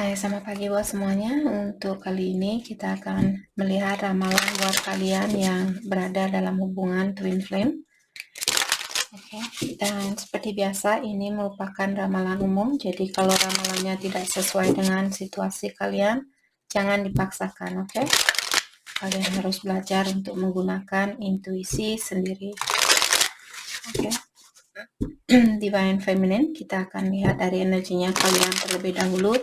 Hai, selamat pagi buat semuanya. Untuk kali ini kita akan melihat ramalan buat kalian yang berada dalam hubungan twin flame. Oke, dan seperti biasa ini merupakan ramalan umum. Jadi kalau ramalannya tidak sesuai dengan situasi kalian, jangan dipaksakan, oke? Kalian harus belajar untuk menggunakan intuisi sendiri. Oke. Divine Feminine, kita akan lihat dari energinya kalian terlebih dahulu.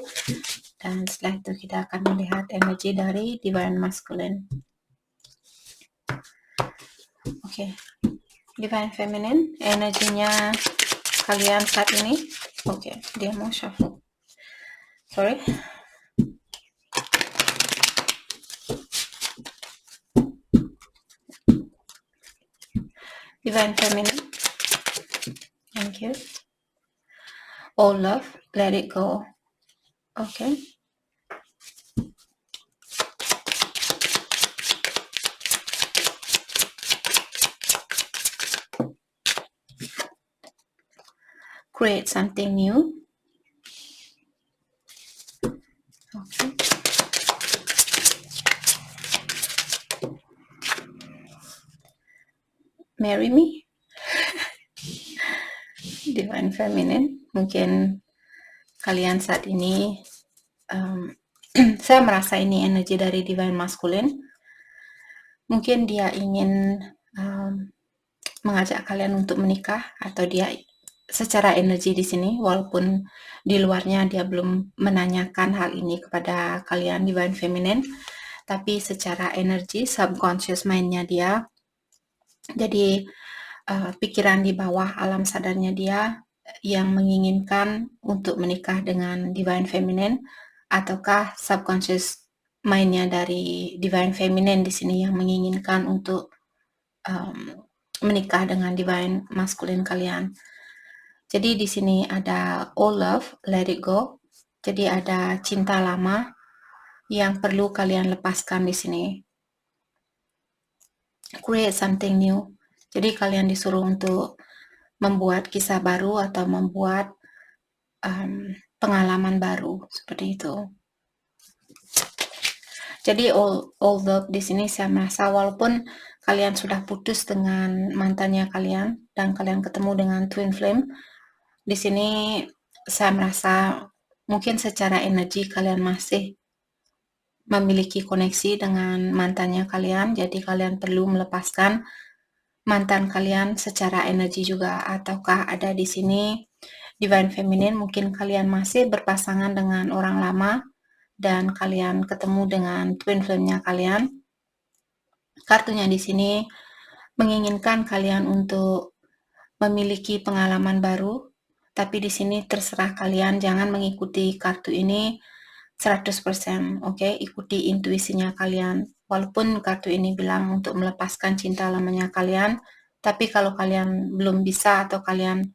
Dan setelah itu kita akan melihat energi dari Divine Masculine. Oke, Divine Feminine, energinya kalian saat ini. Oke, dia mau shuffle. Sorry. Divine Feminine. Thank you. All love, let it go. Okay. Create something new. Okay. Marry me. Divine Feminine. Mungkin kalian saat ini saya merasa ini energi dari Divine Masculine. Mungkin dia ingin mengajak kalian untuk menikah, atau dia secara energi di sini, walaupun di luarnya dia belum menanyakan hal ini kepada kalian Divine Feminine, tapi secara energi subconscious mind-nya dia, jadi pikiran di bawah alam sadarnya dia yang menginginkan untuk menikah dengan Divine Feminine, ataukah subconscious mind-nya dari Divine Feminine di sini yang menginginkan untuk menikah dengan Divine Masculine kalian. Jadi di sini ada all love, let it go. Jadi ada cinta lama yang perlu kalian lepaskan di sini. Create something new. Jadi kalian disuruh untuk membuat kisah baru atau membuat pengalaman baru seperti itu. Jadi all love di sini saya merasa walaupun kalian sudah putus dengan mantannya kalian dan kalian ketemu dengan twin flame, di sini saya merasa mungkin secara energi kalian masih memiliki koneksi dengan mantannya kalian, jadi kalian perlu melepaskan mantan kalian secara energi juga. Ataukah ada di sini Divine Feminine, mungkin kalian masih berpasangan dengan orang lama dan kalian ketemu dengan twin flame-nya kalian. Kartunya di sini menginginkan kalian untuk memiliki pengalaman baru, tapi di sini terserah kalian, jangan mengikuti kartu ini 100%, oke? Ikuti intuisinya kalian. Walaupun kartu ini bilang untuk melepaskan cinta lamanya kalian, tapi kalau kalian belum bisa atau kalian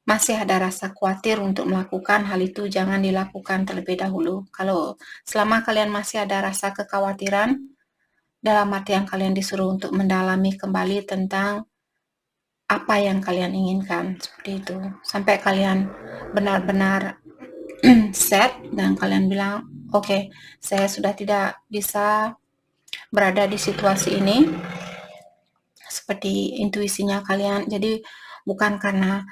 masih ada rasa khawatir untuk melakukan hal itu, jangan dilakukan terlebih dahulu. Kalau selama kalian masih ada rasa kekhawatiran, dalam artian kalian disuruh untuk mendalami kembali tentang apa yang kalian inginkan, seperti itu. Sampai kalian benar-benar set dan kalian bilang, oke, saya sudah tidak bisa berada di situasi ini, seperti intuisinya kalian. Jadi bukan karena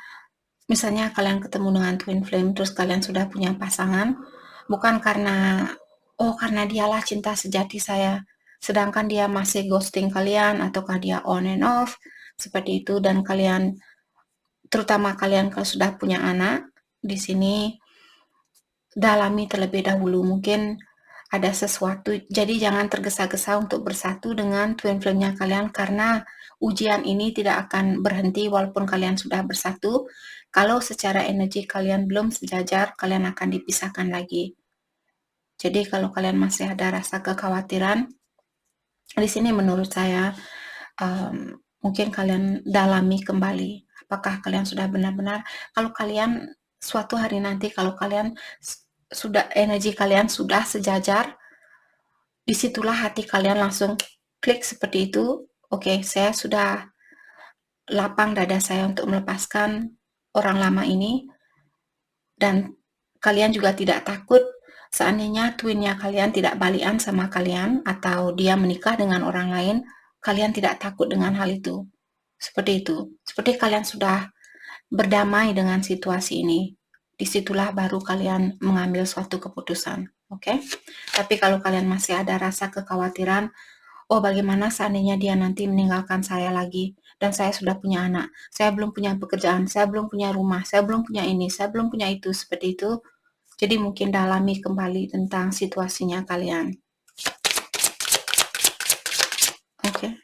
misalnya kalian ketemu dengan twin flame terus kalian sudah punya pasangan, bukan karena karena dialah cinta sejati saya, sedangkan dia masih ghosting kalian, ataukah dia on and off seperti itu. Dan kalian, terutama kalian kalau sudah punya anak, di sini dalami terlebih dahulu, mungkin ada sesuatu. Jadi jangan tergesa-gesa untuk bersatu dengan twin flame-nya kalian, karena ujian ini tidak akan berhenti walaupun kalian sudah bersatu. Kalau secara energi kalian belum sejajar, kalian akan dipisahkan lagi. Jadi kalau kalian masih ada rasa kekhawatiran, di sini menurut saya mungkin kalian dalami kembali apakah kalian sudah benar-benar, kalau kalian suatu hari nanti kalau kalian sudah, energi kalian sudah sejajar, disitulah hati kalian langsung klik seperti itu. Oke, saya sudah lapang dada saya untuk melepaskan orang lama ini, dan kalian juga tidak takut Seandainya twinnya kalian tidak balikan sama kalian atau dia menikah dengan orang lain, kalian tidak takut dengan hal itu. Seperti itu. Seperti kalian sudah berdamai dengan situasi ini. Disitulah baru kalian mengambil suatu keputusan. Oke? Tapi kalau kalian masih ada rasa kekhawatiran, oh bagaimana seandainya dia nanti meninggalkan saya lagi, dan saya sudah punya anak, saya belum punya pekerjaan, saya belum punya rumah, saya belum punya ini, saya belum punya itu, seperti itu. Jadi mungkin dalami kembali tentang situasinya kalian. Oke.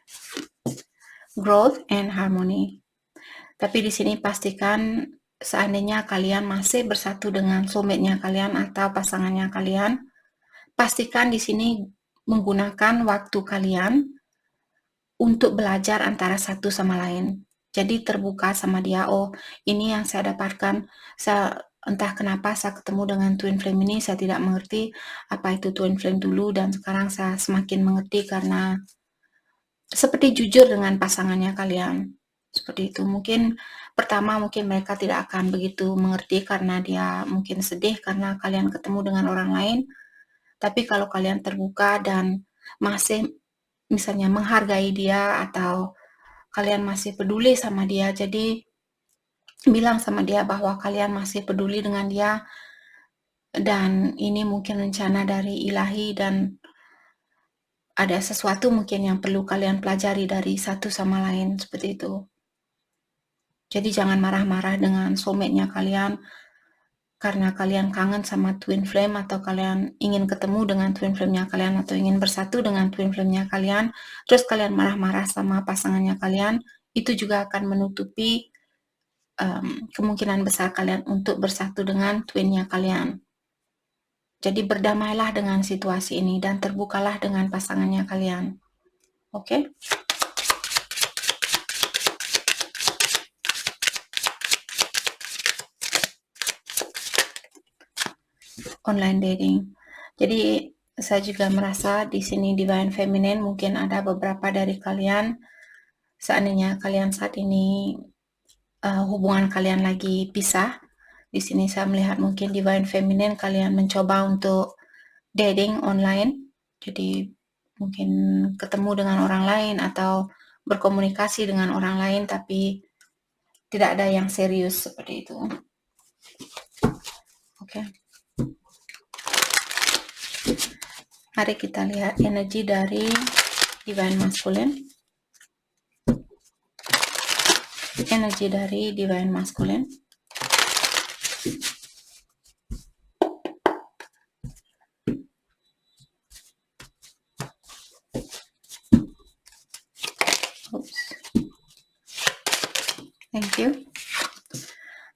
Growth and harmony. Tapi di sini pastikan seandainya kalian masih bersatu dengan soulmate-nya kalian atau pasangannya kalian, pastikan di sini menggunakan waktu kalian untuk belajar antara satu sama lain. Jadi terbuka sama dia, oh ini yang saya dapatkan, entah kenapa saya ketemu dengan twin flame ini, saya tidak mengerti apa itu twin flame dulu, dan sekarang saya semakin mengerti karena seperti jujur dengan pasangannya kalian. Seperti itu. Mungkin pertama mungkin mereka tidak akan begitu mengerti karena dia mungkin sedih karena kalian ketemu dengan orang lain. Tapi kalau kalian terbuka dan masih misalnya menghargai dia atau kalian masih peduli sama dia, jadi bilang sama dia bahwa kalian masih peduli dengan dia dan ini mungkin rencana dari ilahi dan ada sesuatu mungkin yang perlu kalian pelajari dari satu sama lain, seperti itu. Jadi jangan marah-marah dengan soulmate-nya kalian karena kalian kangen sama twin flame atau kalian ingin ketemu dengan twin flame-nya kalian atau ingin bersatu dengan twin flame-nya kalian, terus kalian marah-marah sama pasangannya kalian, itu juga akan menutupi kemungkinan besar kalian untuk bersatu dengan twin-nya kalian. Jadi berdamailah dengan situasi ini dan terbukalah dengan pasangannya kalian. Oke? Online dating. Jadi saya juga merasa di sini Divine Feminine mungkin ada beberapa dari kalian seandainya kalian saat ini hubungan kalian lagi pisah. Di sini saya melihat mungkin Divine Feminine kalian mencoba untuk dating online. Jadi mungkin ketemu dengan orang lain atau berkomunikasi dengan orang lain tapi tidak ada yang serius seperti itu. Oke. Mari kita lihat energi dari Divine Masculine. Energi dari Divine Masculine. Oops. Thank you.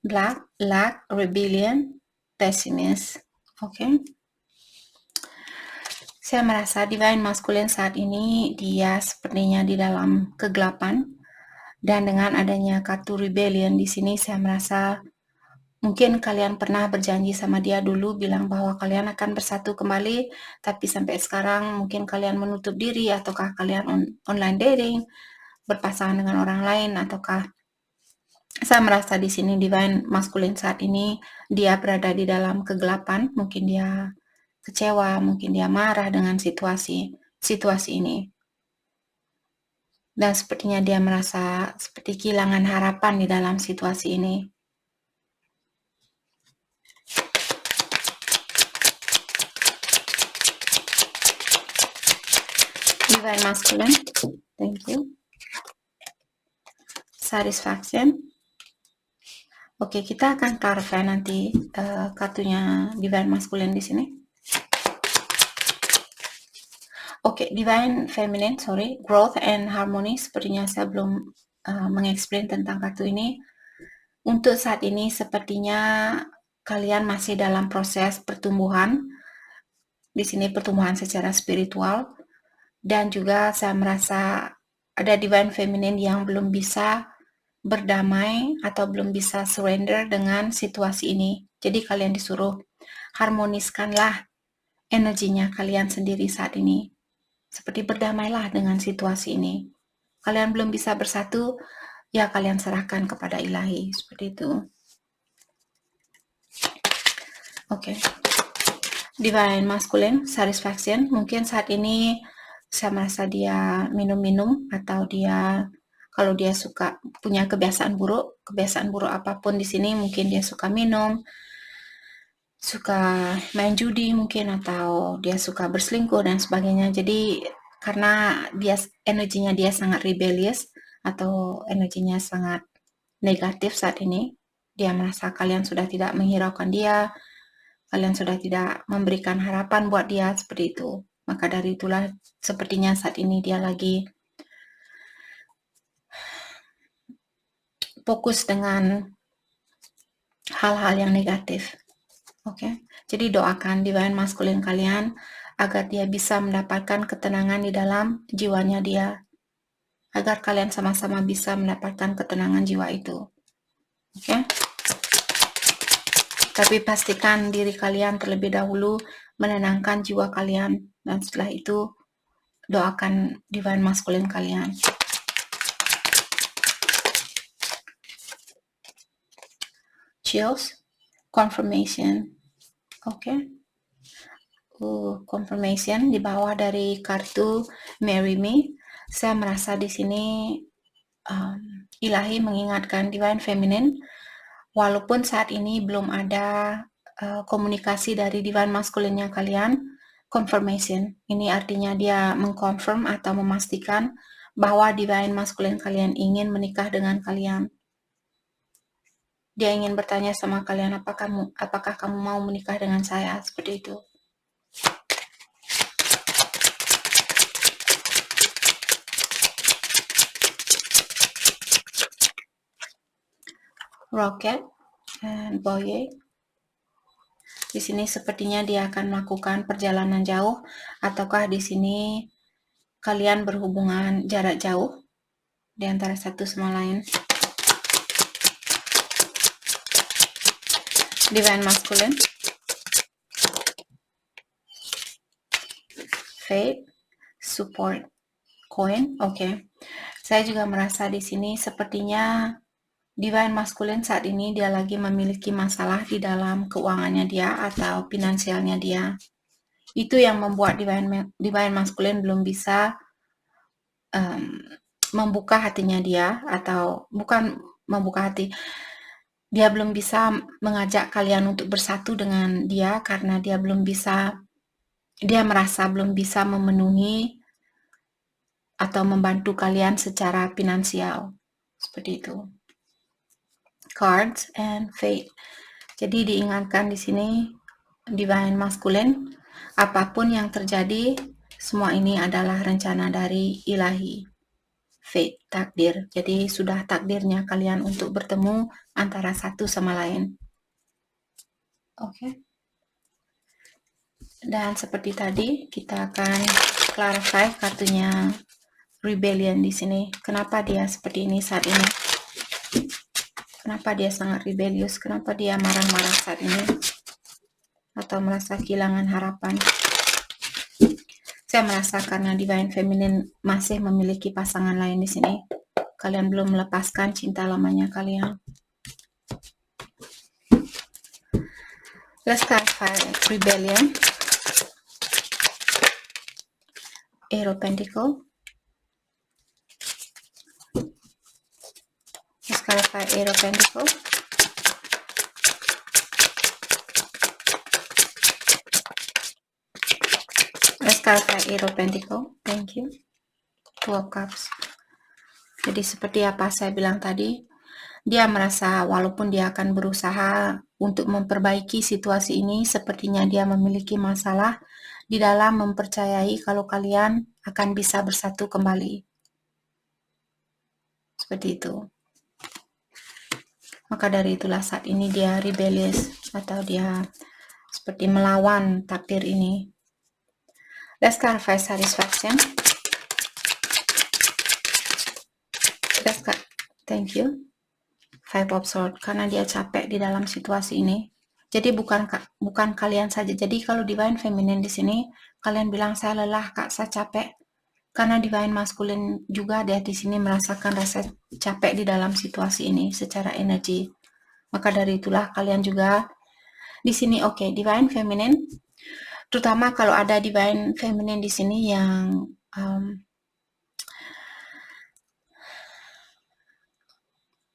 Black, lack, rebellion, pessimist. Oke. Saya merasa Divine Masculine saat ini dia sepertinya di dalam kegelapan, dan dengan adanya kartu rebellion di sini saya merasa mungkin kalian pernah berjanji sama dia dulu bilang bahwa kalian akan bersatu kembali, tapi sampai sekarang mungkin kalian menutup diri ataukah kalian online dating, berpasangan dengan orang lain, ataukah saya merasa di sini Divine Masculine saat ini dia berada di dalam kegelapan, mungkin dia kecewa, mungkin dia marah dengan situasi ini. Dan sepertinya dia merasa seperti kehilangan harapan di dalam situasi ini. Divine Masculine, thank you. Satisfaction. Oke, kita akan clarify nanti kartunya Divine Masculine di sini. Oke, Divine Feminine, Growth and Harmony. Sepertinya saya belum mengexplain tentang kartu ini. Untuk saat ini sepertinya kalian masih dalam proses pertumbuhan. Di sini pertumbuhan secara spiritual. Dan juga saya merasa ada Divine Feminine yang belum bisa berdamai atau belum bisa surrender dengan situasi ini. Jadi kalian disuruh harmoniskanlah energinya kalian sendiri saat ini. Seperti berdamailah dengan situasi ini. Kalian belum bisa bersatu, ya kalian serahkan kepada ilahi. Seperti itu. Oke. Divine Masculine Satisfaction, mungkin saat ini saya merasa dia minum-minum, atau kalau dia suka punya kebiasaan buruk apapun di sini, mungkin dia suka minum, suka main judi mungkin, atau dia suka berselingkuh dan sebagainya. Jadi karena energinya dia sangat rebellious atau energinya sangat negatif saat ini, dia merasa kalian sudah tidak menghiraukan dia, kalian sudah tidak memberikan harapan buat dia, seperti itu. Maka dari itulah sepertinya saat ini dia lagi fokus dengan hal-hal yang negatif. Oke. Jadi doakan Divine Masculine kalian agar dia bisa mendapatkan ketenangan di dalam jiwanya dia, agar kalian sama-sama bisa mendapatkan ketenangan jiwa itu. Oke. Tapi pastikan diri kalian terlebih dahulu menenangkan jiwa kalian, dan setelah itu doakan Divine Masculine kalian. Chills, confirmation. Oke. Confirmation di bawah dari kartu Marry Me. Saya merasa di sini ilahi mengingatkan Divine Feminine, walaupun saat ini belum ada komunikasi dari Divine Masculine-nya kalian, confirmation. Ini artinya dia mengkonfirm atau memastikan bahwa Divine Masculine kalian ingin menikah dengan kalian. Dia ingin bertanya sama kalian, apakah kamu mau menikah dengan saya, seperti itu. Rocket and Boye. Di sini sepertinya dia akan melakukan perjalanan jauh, ataukah di sini kalian berhubungan jarak jauh di antara satu sama lain. Divine Masculine, Faith, Support, Coin. Oke. Saya juga merasa di sini sepertinya Divine Masculine saat ini dia lagi memiliki masalah di dalam keuangannya dia atau finansialnya dia. Itu yang membuat Divine Masculine belum bisa membuka hatinya dia, atau bukan membuka hati, dia belum bisa mengajak kalian untuk bersatu dengan dia karena dia merasa belum bisa memenuhi atau membantu kalian secara finansial, seperti itu. Cards and Fate. Jadi diingatkan di sini Divine Masculine, apapun yang terjadi, semua ini adalah rencana dari ilahi. Fate, takdir. Jadi sudah takdirnya kalian untuk bertemu antara satu sama lain. Oke. Dan seperti tadi, kita akan clarify kartunya Rebellion di sini. Kenapa dia seperti ini saat ini? Kenapa dia sangat rebellious? Kenapa dia marah-marah saat ini? Atau merasa kehilangan harapan? Saya merasa karena Divine Feminine masih memiliki pasangan lain di sini. Kalian belum melepaskan cinta lamanya kalian. Let's clarify Rebellion. Eight of Pentacles. Let's clarify Eight of Pentacles. Let's clarify Eight of Pentacles. Thank you. Two of Cups. Jadi seperti apa saya bilang tadi, dia merasa walaupun dia akan berusaha untuk memperbaiki situasi ini, sepertinya dia memiliki masalah di dalam mempercayai kalau kalian akan bisa bersatu kembali. Seperti itu. Maka dari itulah saat ini dia rebellious, atau dia seperti melawan takdir ini. Let's clarify Satisfaction. Thank you. Five of Swords, karena dia capek di dalam situasi ini. Jadi bukan kalian saja. Jadi kalau Divine Feminine di sini, kalian bilang saya lelah kak, saya capek. Karena Divine Masculine juga dia di sini merasakan rasa capek di dalam situasi ini secara energi. Maka dari itulah kalian juga di sini. Oke, Divine Feminine, terutama kalau ada divine feminine di sini yang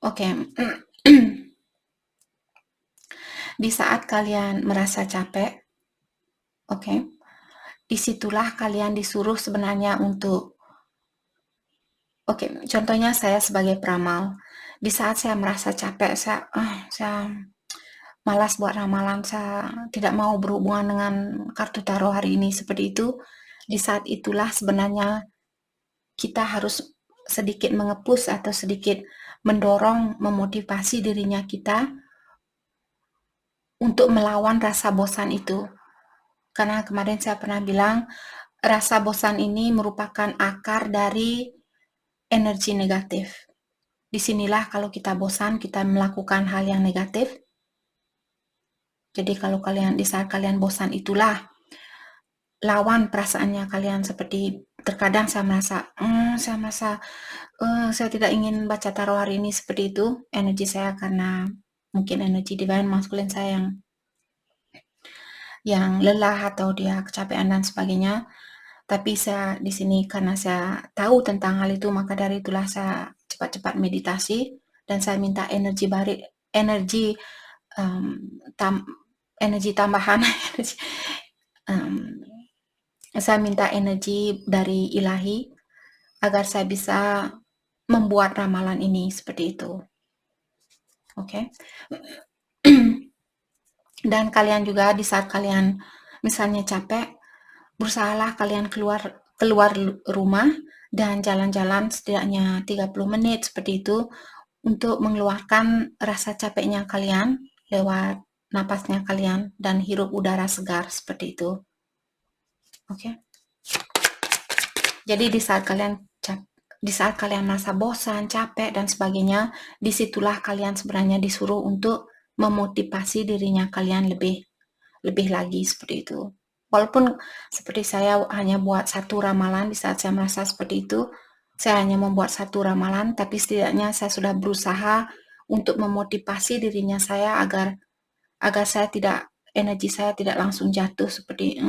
oke. Di saat kalian merasa capek, oke, disitulah kalian disuruh sebenarnya untuk, oke, contohnya saya sebagai peramal, di saat saya merasa capek, saya malas buat ramalan, saya tidak mau berhubungan dengan kartu tarot hari ini seperti itu. Di saat itulah sebenarnya kita harus sedikit mengepus atau sedikit mendorong, memotivasi dirinya kita untuk melawan rasa bosan itu. Karena kemarin saya pernah bilang, rasa bosan ini merupakan akar dari energi negatif. Disinilah kalau kita bosan, kita melakukan hal yang negatif. Jadi kalau di saat kalian bosan itulah, lawan perasaannya kalian. Seperti terkadang saya merasa, saya tidak ingin baca tarot hari ini seperti itu. Energi saya karena mungkin energi divine maskulin saya yang lelah atau dia kecapean dan sebagainya. Tapi saya di sini karena saya tahu tentang hal itu, maka dari itulah saya cepat-cepat meditasi dan saya minta energi energi tambahan. Saya minta energi dari ilahi agar saya bisa membuat ramalan ini seperti itu. Oke. Dan kalian juga di saat kalian misalnya capek, berusahalah kalian keluar rumah dan jalan-jalan setidaknya 30 menit seperti itu untuk mengeluarkan rasa capeknya kalian lewat napasnya kalian dan hirup udara segar seperti itu. Oke. Jadi di saat kalian merasa bosan, capek dan sebagainya, disitulah kalian sebenarnya disuruh untuk memotivasi dirinya kalian lebih lagi seperti itu. Walaupun seperti saya hanya buat satu ramalan di saat saya merasa seperti itu, saya hanya membuat satu ramalan, tapi setidaknya saya sudah berusaha untuk memotivasi dirinya saya agar energi saya tidak langsung jatuh seperti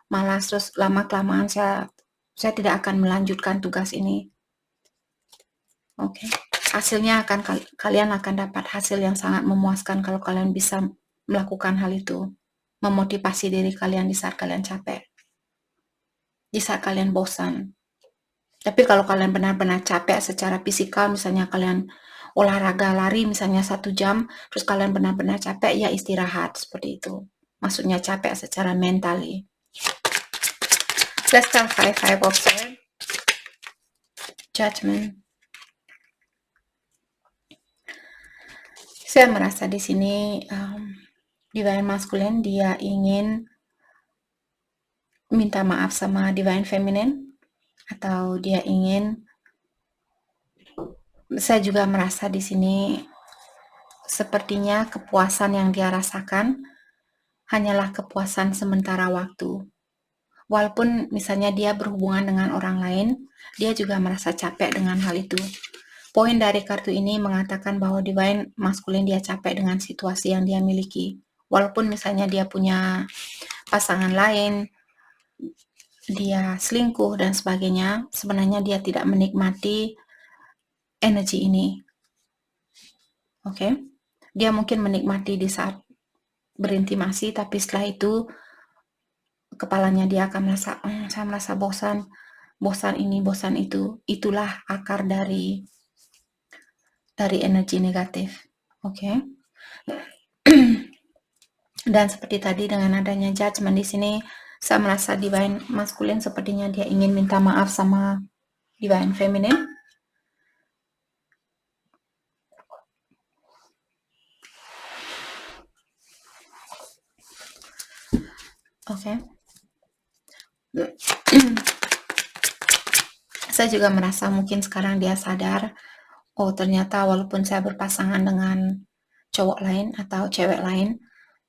malas, terus lama-kelamaan saya tidak akan melanjutkan tugas ini. Oke. Hasilnya kalian akan dapat hasil yang sangat memuaskan kalau kalian bisa melakukan hal itu. Memotivasi diri kalian di saat kalian capek, di saat kalian bosan. Tapi kalau kalian benar-benar capek secara fisikal, misalnya kalian olahraga lari misalnya 1 jam, terus kalian benar-benar capek, ya istirahat seperti itu. Maksudnya capek secara mentally. Let's start 5 of Swords. Judgment. Saya merasa di sini divine masculine dia ingin minta maaf sama divine feminine, atau dia ingin, saya juga merasa di sini sepertinya kepuasan yang dia rasakan hanyalah kepuasan sementara waktu. Walaupun misalnya dia berhubungan dengan orang lain, dia juga merasa capek dengan hal itu. Poin dari kartu ini mengatakan bahwa divine maskulin dia capek dengan situasi yang dia miliki. Walaupun misalnya dia punya pasangan lain, dia selingkuh dan sebagainya, sebenarnya dia tidak menikmati energi ini. Oke? Dia mungkin menikmati di saat berintimasi, tapi setelah itu kepalanya dia akan merasa, saya merasa bosan ini, bosan itu. Itulah akar dari energi negatif. Oke. Dan seperti tadi dengan adanya judgment di sini, saya merasa divine maskulin sepertinya dia ingin minta maaf sama divine feminine. Oke. Saya juga merasa mungkin sekarang dia sadar, oh ternyata walaupun saya berpasangan dengan cowok lain atau cewek lain,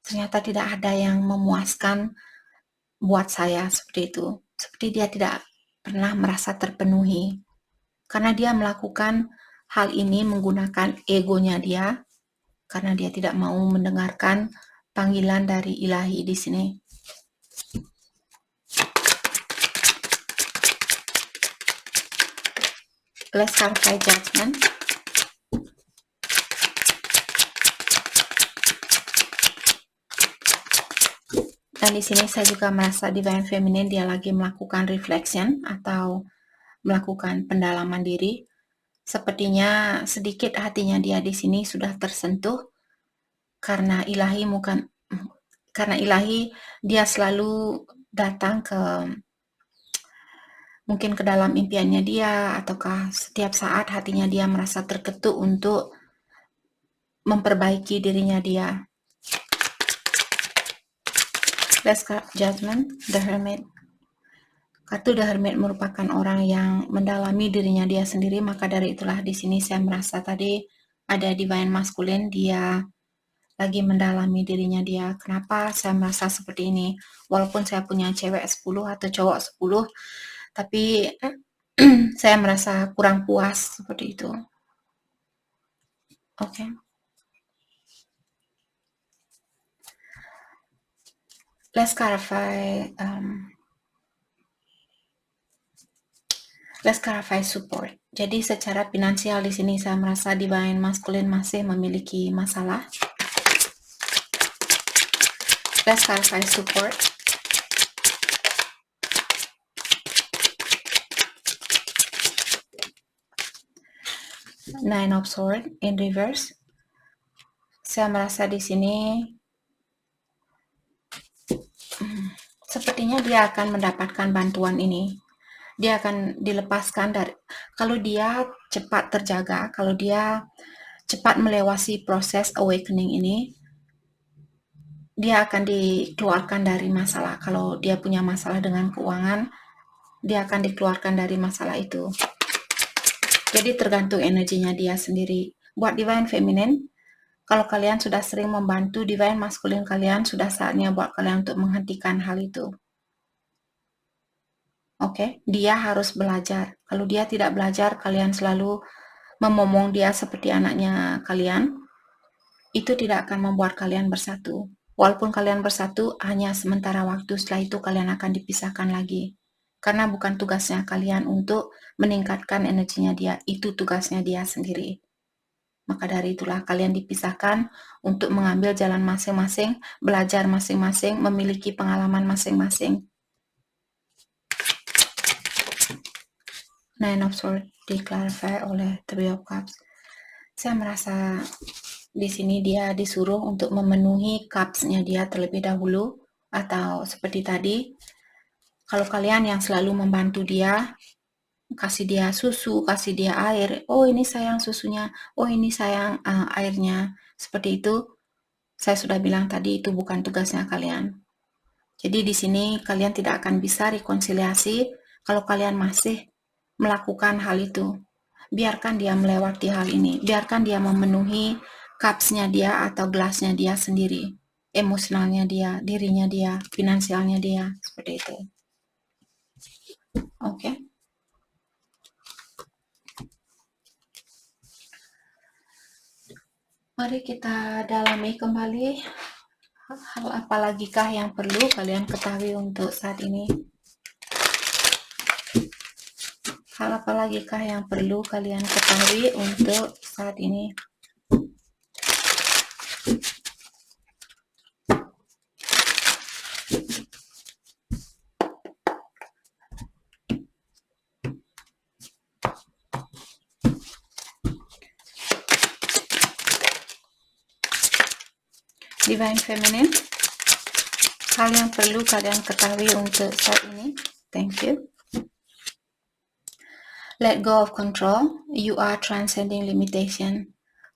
ternyata tidak ada yang memuaskan buat saya seperti itu. Seperti dia tidak pernah merasa terpenuhi. Karena dia melakukan hal ini menggunakan egonya dia, karena dia tidak mau mendengarkan panggilan dari ilahi di sini. Let's clarify judgment. Dan di sini saya juga merasa Divine Feminine dia lagi melakukan reflection atau melakukan pendalaman diri. Sepertinya sedikit hatinya dia di sini sudah tersentuh karena ilahi dia selalu datang ke mungkin ke dalam impiannya dia, ataukah setiap saat hatinya dia merasa terketuk untuk memperbaiki dirinya dia. Let's start judgment, the Hermit. Kartu The Hermit merupakan orang yang mendalami dirinya dia sendiri, maka dari itulah di sini saya merasa tadi ada Divine Masculine, dia lagi mendalami dirinya dia. Kenapa saya merasa seperti ini? Walaupun saya punya cewek 10 atau cowok 10, tapi saya merasa kurang puas seperti itu. Oke. Let's clarify support. Jadi secara finansial di sini saya merasa Divine Masculine masih memiliki masalah. Let's clarify support. Nine of Swords in reverse. Saya merasa di sini sepertinya dia akan mendapatkan bantuan ini. Dia akan dilepaskan dari, kalau dia cepat terjaga, kalau dia cepat melewati proses awakening ini, dia akan dikeluarkan dari masalah. Kalau dia punya masalah dengan keuangan, dia akan dikeluarkan dari masalah itu. Jadi tergantung energinya dia sendiri. Buat Divine Feminine, kalau kalian sudah sering membantu Divine Masculine kalian, sudah saatnya buat kalian untuk menghentikan hal itu. Oke, dia harus belajar. Kalau dia tidak belajar, kalian selalu memomong dia seperti anaknya kalian, itu tidak akan membuat kalian bersatu. Walaupun kalian bersatu, hanya sementara waktu, setelah itu kalian akan dipisahkan lagi. Karena bukan tugasnya kalian untuk meningkatkan energinya dia, itu tugasnya dia sendiri. Maka dari itulah kalian dipisahkan untuk mengambil jalan masing-masing, belajar masing-masing, memiliki pengalaman masing-masing. Nine of Swords diklarify oleh Three of Cups. Saya merasa di sini dia disuruh untuk memenuhi cups-nya dia terlebih dahulu, atau seperti tadi, kalau kalian yang selalu membantu dia, kasih dia susu, kasih dia air, oh ini sayang susunya, oh ini sayang airnya, seperti itu, saya sudah bilang tadi itu bukan tugasnya kalian. Jadi di sini kalian tidak akan bisa rekonsiliasi kalau kalian masih melakukan hal itu. Biarkan dia melewati hal ini, biarkan dia memenuhi cups-nya dia atau gelasnya dia sendiri, emosionalnya dia, dirinya dia, finansialnya dia, seperti itu. Oke. Mari kita dalami kembali hal apa lagikah yang perlu kalian ketahui untuk saat ini. Hal apa lagikah yang perlu kalian ketahui untuk saat ini? Divine Feminine, hal yang perlu kalian ketahui untuk saat ini. Thank you. Let go of control, you are transcending limitation.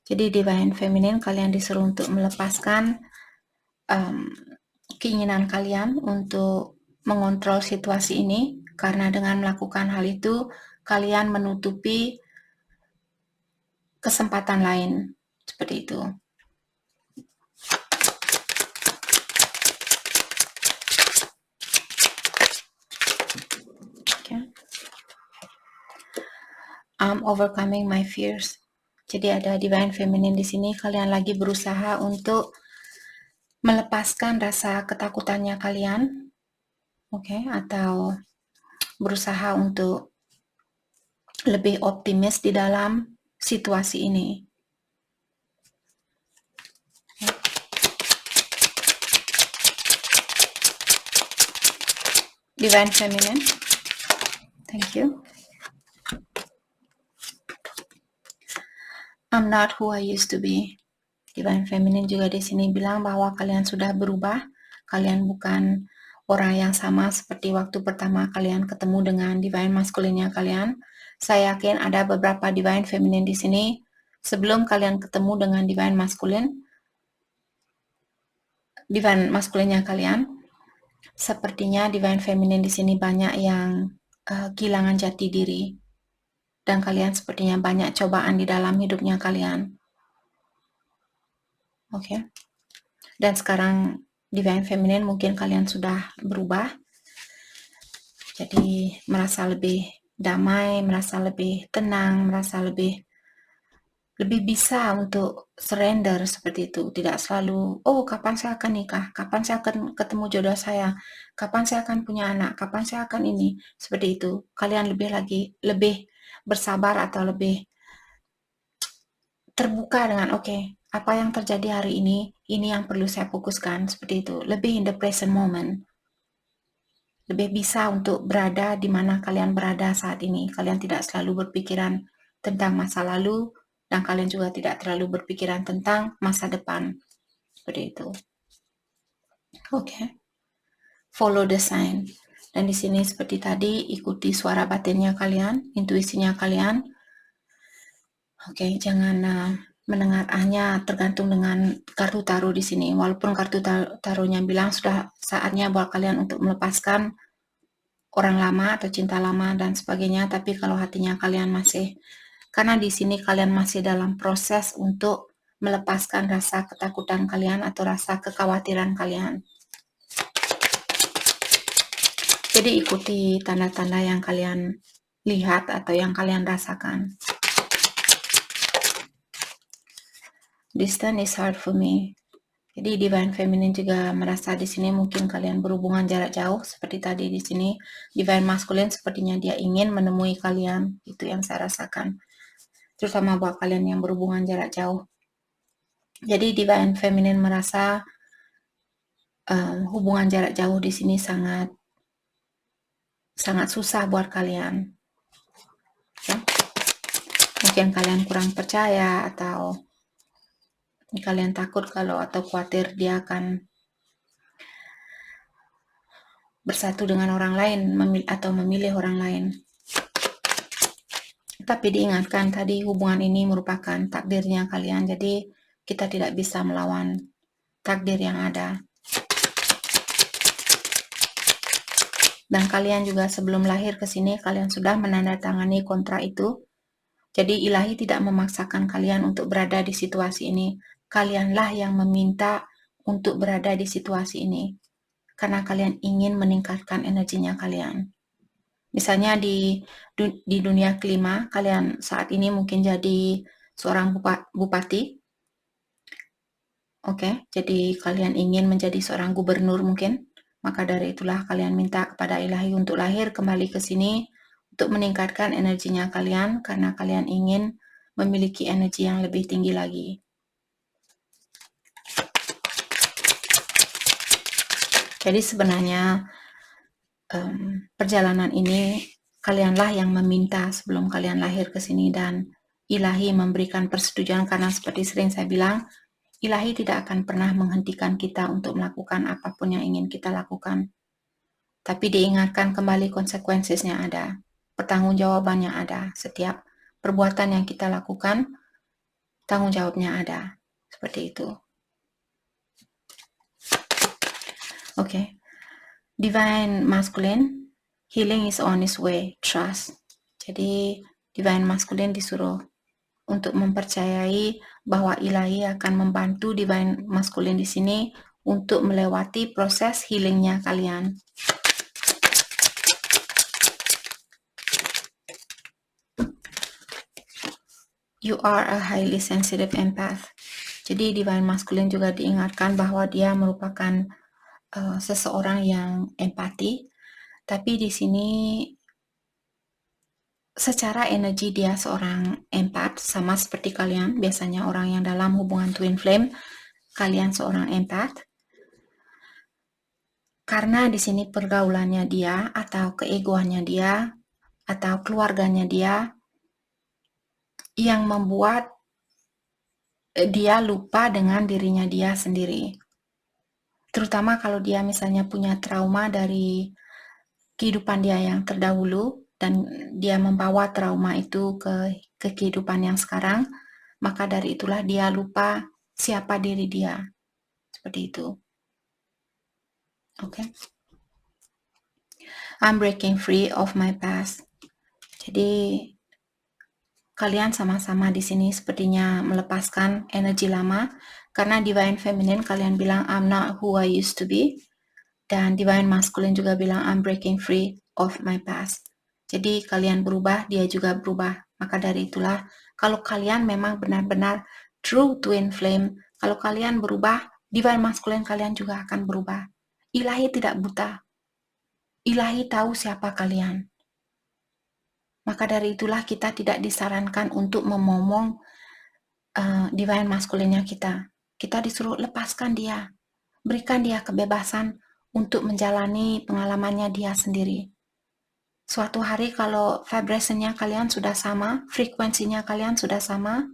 Jadi Divine Feminine, kalian disuruh untuk melepaskan keinginan kalian untuk mengontrol situasi ini, karena dengan melakukan hal itu, kalian menutupi kesempatan lain, seperti itu. Okay. I'm overcoming my fears. Jadi ada Divine Feminine di sini, kalian lagi berusaha untuk melepaskan rasa ketakutannya kalian, oke, atau berusaha untuk lebih optimis di dalam situasi ini. Divine Feminine. Thank you. I'm not who I used to be. Divine Feminine juga di sini bilang bahwa kalian sudah berubah. Kalian bukan orang yang sama seperti waktu pertama kalian ketemu dengan Divine Masculine-nya kalian. Saya yakin ada beberapa Divine Feminine di sini. Sebelum kalian ketemu dengan Divine Masculine-nya kalian, sepertinya Divine Feminine di sini banyak yang kehilangan jati diri. Dan kalian sepertinya banyak cobaan di dalam hidupnya kalian. Oke. Dan sekarang Divine Feminine mungkin kalian sudah berubah. Jadi merasa lebih damai, merasa lebih tenang, merasa lebih bisa untuk surrender seperti itu. Tidak selalu, oh kapan saya akan nikah, kapan saya akan ketemu jodoh saya, kapan saya akan punya anak, kapan saya akan ini. Seperti itu. Kalian lebih bersabar atau lebih terbuka dengan apa yang terjadi hari ini yang perlu saya fokuskan, seperti itu. Lebih in the present moment. Lebih bisa untuk berada di mana kalian berada saat ini. Kalian tidak selalu berpikiran tentang masa lalu, dan kalian juga tidak terlalu berpikiran tentang masa depan. Seperti itu. Oke. Follow the sign. Dan di sini seperti tadi, ikuti suara batinnya kalian, intuisinya kalian. Oke, jangan mendengar hanya tergantung dengan kartu tarot di sini. Walaupun kartu tarotnya bilang sudah saatnya buat kalian untuk melepaskan orang lama atau cinta lama dan sebagainya, tapi kalau hatinya kalian masih, karena di sini kalian masih dalam proses untuk melepaskan rasa ketakutan kalian atau rasa kekhawatiran kalian. Jadi ikuti tanda-tanda yang kalian lihat atau yang kalian rasakan. Distance is hard for me. Jadi Divine Feminine juga merasa di sini mungkin kalian berhubungan jarak jauh seperti tadi di sini. Divine Masculine sepertinya dia ingin menemui kalian. Itu yang saya rasakan. Terutama buat kalian yang berhubungan jarak jauh. Jadi Divine Feminine merasa hubungan jarak jauh di sini sangat susah buat kalian. Ya. Mungkin kalian kurang percaya atau kalian takut atau khawatir dia akan bersatu dengan orang lain atau memilih orang lain. Tapi diingatkan tadi hubungan ini merupakan takdirnya kalian, jadi kita tidak bisa melawan takdir yang ada. Dan kalian juga sebelum lahir ke sini, kalian sudah menandatangani kontrak itu. Jadi ilahi tidak memaksakan kalian untuk berada di situasi ini. Kalianlah yang meminta untuk berada di situasi ini. Karena kalian ingin meningkatkan energinya kalian. Misalnya di dunia kelima, kalian saat ini mungkin jadi seorang bupati. Oke, jadi kalian ingin menjadi seorang gubernur mungkin. Maka dari itulah kalian minta kepada ilahi untuk lahir kembali ke sini untuk meningkatkan energinya kalian karena kalian ingin memiliki energi yang lebih tinggi lagi. Jadi sebenarnya perjalanan ini kalianlah yang meminta sebelum kalian lahir ke sini dan ilahi memberikan persetujuan karena seperti sering saya bilang, ilahi tidak akan pernah menghentikan kita untuk melakukan apapun yang ingin kita lakukan. Tapi diingatkan kembali konsekuensinya ada, pertanggungjawabannya ada. Setiap perbuatan yang kita lakukan, tanggung jawabnya ada. Seperti itu. Oke. Divine Masculine, healing is on its way, trust. Jadi Divine Masculine disuruh untuk mempercayai bahwa ilahi akan membantu Divine Masculine di sini untuk melewati proses healingnya kalian. You are a highly sensitive empath. Jadi Divine Masculine juga diingatkan bahwa dia merupakan seseorang yang empati, tapi di sini secara energi dia seorang empath, sama seperti kalian. Biasanya orang yang dalam hubungan twin flame, kalian seorang empath. Karena di sini pergaulannya dia, atau keegoannya dia, atau keluarganya dia, yang membuat dia lupa dengan dirinya dia sendiri. Terutama kalau dia misalnya punya trauma dari kehidupan dia yang terdahulu, dan dia membawa trauma itu ke kehidupan yang sekarang, maka dari itulah dia lupa siapa diri dia. Seperti itu. Oke. I'm breaking free of my past. Jadi kalian sama-sama di sini sepertinya melepaskan energi lama, karena Divine Feminine kalian bilang I'm not who I used to be, dan Divine Masculine juga bilang I'm breaking free of my past. Jadi kalian berubah, dia juga berubah. Maka dari itulah, kalau kalian memang benar-benar true twin flame, kalau kalian berubah, Divine Masculine kalian juga akan berubah. Ilahi tidak buta. Ilahi tahu siapa kalian. Maka dari itulah kita tidak disarankan untuk memomong divine masculine-nya kita. Kita disuruh lepaskan dia. Berikan dia kebebasan untuk menjalani pengalamannya dia sendiri. Suatu hari kalau vibration-nya kalian sudah sama, frekuensinya kalian sudah sama,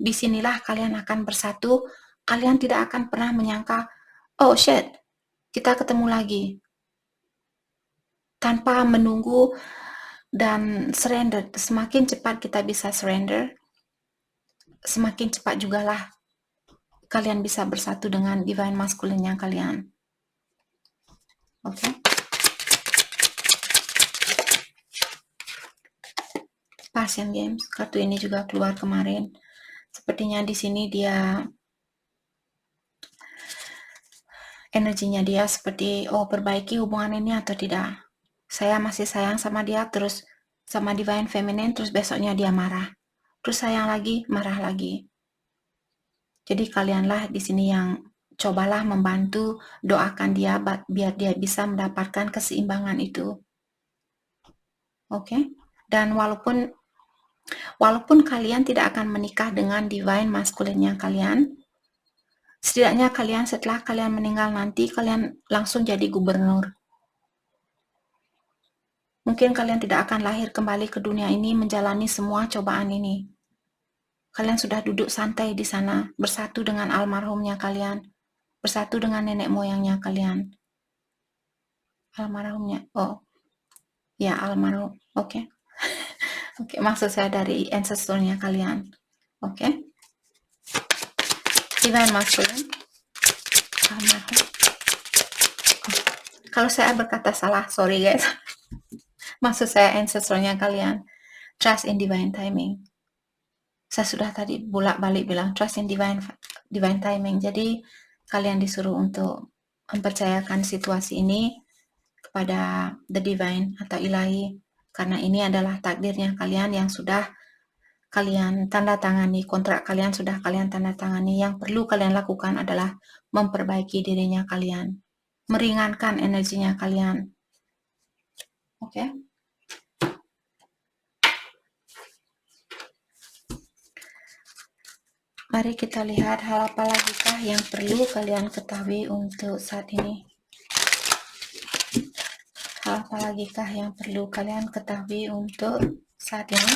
disinilah kalian akan bersatu. Kalian tidak akan pernah menyangka, oh shit, kita ketemu lagi. Tanpa menunggu dan surrender. Semakin cepat kita bisa surrender, semakin cepat jugalah kalian bisa bersatu dengan divine masculine-nya kalian. Oke. Passion Games, kartu ini juga keluar kemarin. Sepertinya di sini dia energinya dia seperti perbaiki hubungan ini atau tidak. Saya masih sayang sama dia, terus sama divine feminine, terus besoknya dia marah. Terus sayang lagi, marah lagi. Jadi kalianlah di sini yang cobalah membantu, doakan dia biar dia bisa mendapatkan keseimbangan itu. Oke? Dan walaupun kalian tidak akan menikah dengan divine masculine-nya kalian, setidaknya kalian setelah kalian meninggal nanti, kalian langsung jadi gubernur. Mungkin kalian tidak akan lahir kembali ke dunia ini menjalani semua cobaan ini. Kalian sudah duduk santai di sana, bersatu dengan almarhumnya kalian, bersatu dengan nenek moyangnya kalian. Almarhumnya, ya almarhum, oke. Oke, maksud saya dari ancestor-nya kalian. Oke. Divine masculine. Almarhum. Kalau saya berkata salah, sorry guys. Maksud saya ancestor-nya kalian. Trust in divine timing. Saya sudah tadi bolak-balik bilang trust in divine timing. Jadi kalian disuruh untuk mempercayakan situasi ini kepada the divine atau ilahi, karena ini adalah takdirnya kalian yang sudah kalian tanda tangani, kontrak kalian sudah kalian tanda tangani. Yang perlu kalian lakukan adalah memperbaiki dirinya kalian, meringankan energinya kalian. Oke. Mari kita lihat hal apa lagikah yang perlu kalian ketahui untuk saat ini. Hal apa lagikah yang perlu kalian ketahui untuk saat ini.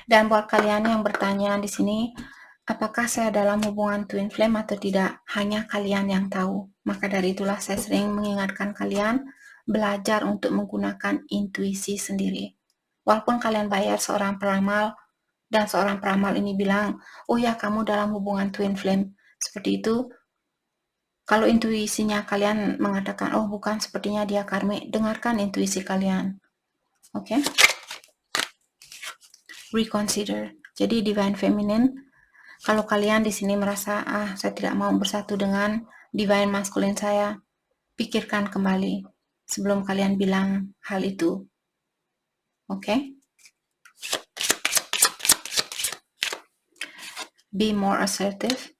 Dan buat kalian yang bertanya di sini, apakah saya dalam hubungan twin flame atau tidak, hanya kalian yang tahu. Maka dari itulah saya sering mengingatkan kalian belajar untuk menggunakan intuisi sendiri. Walaupun kalian bayar seorang peramal, dan seorang peramal ini bilang, oh ya kamu dalam hubungan twin flame, seperti itu. Kalau intuisinya kalian mengatakan, oh bukan, sepertinya dia karmik, dengarkan intuisi kalian. Oke? Reconsider. Jadi divine feminine, kalau kalian di sini merasa saya tidak mau bersatu dengan divine masculine saya, pikirkan kembali sebelum kalian bilang hal itu. Oke? Be more assertive.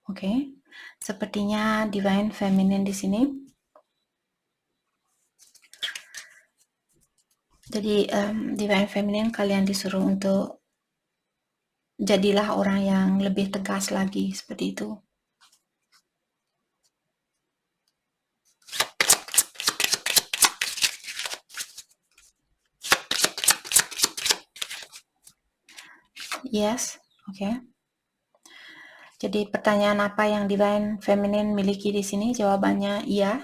Oke? Sepertinya divine feminine di sini Jadi divine feminine kalian disuruh untuk jadilah orang yang lebih tegas lagi seperti itu. Yes, oke. Jadi pertanyaan apa yang divine feminine miliki di sini? Jawabannya iya.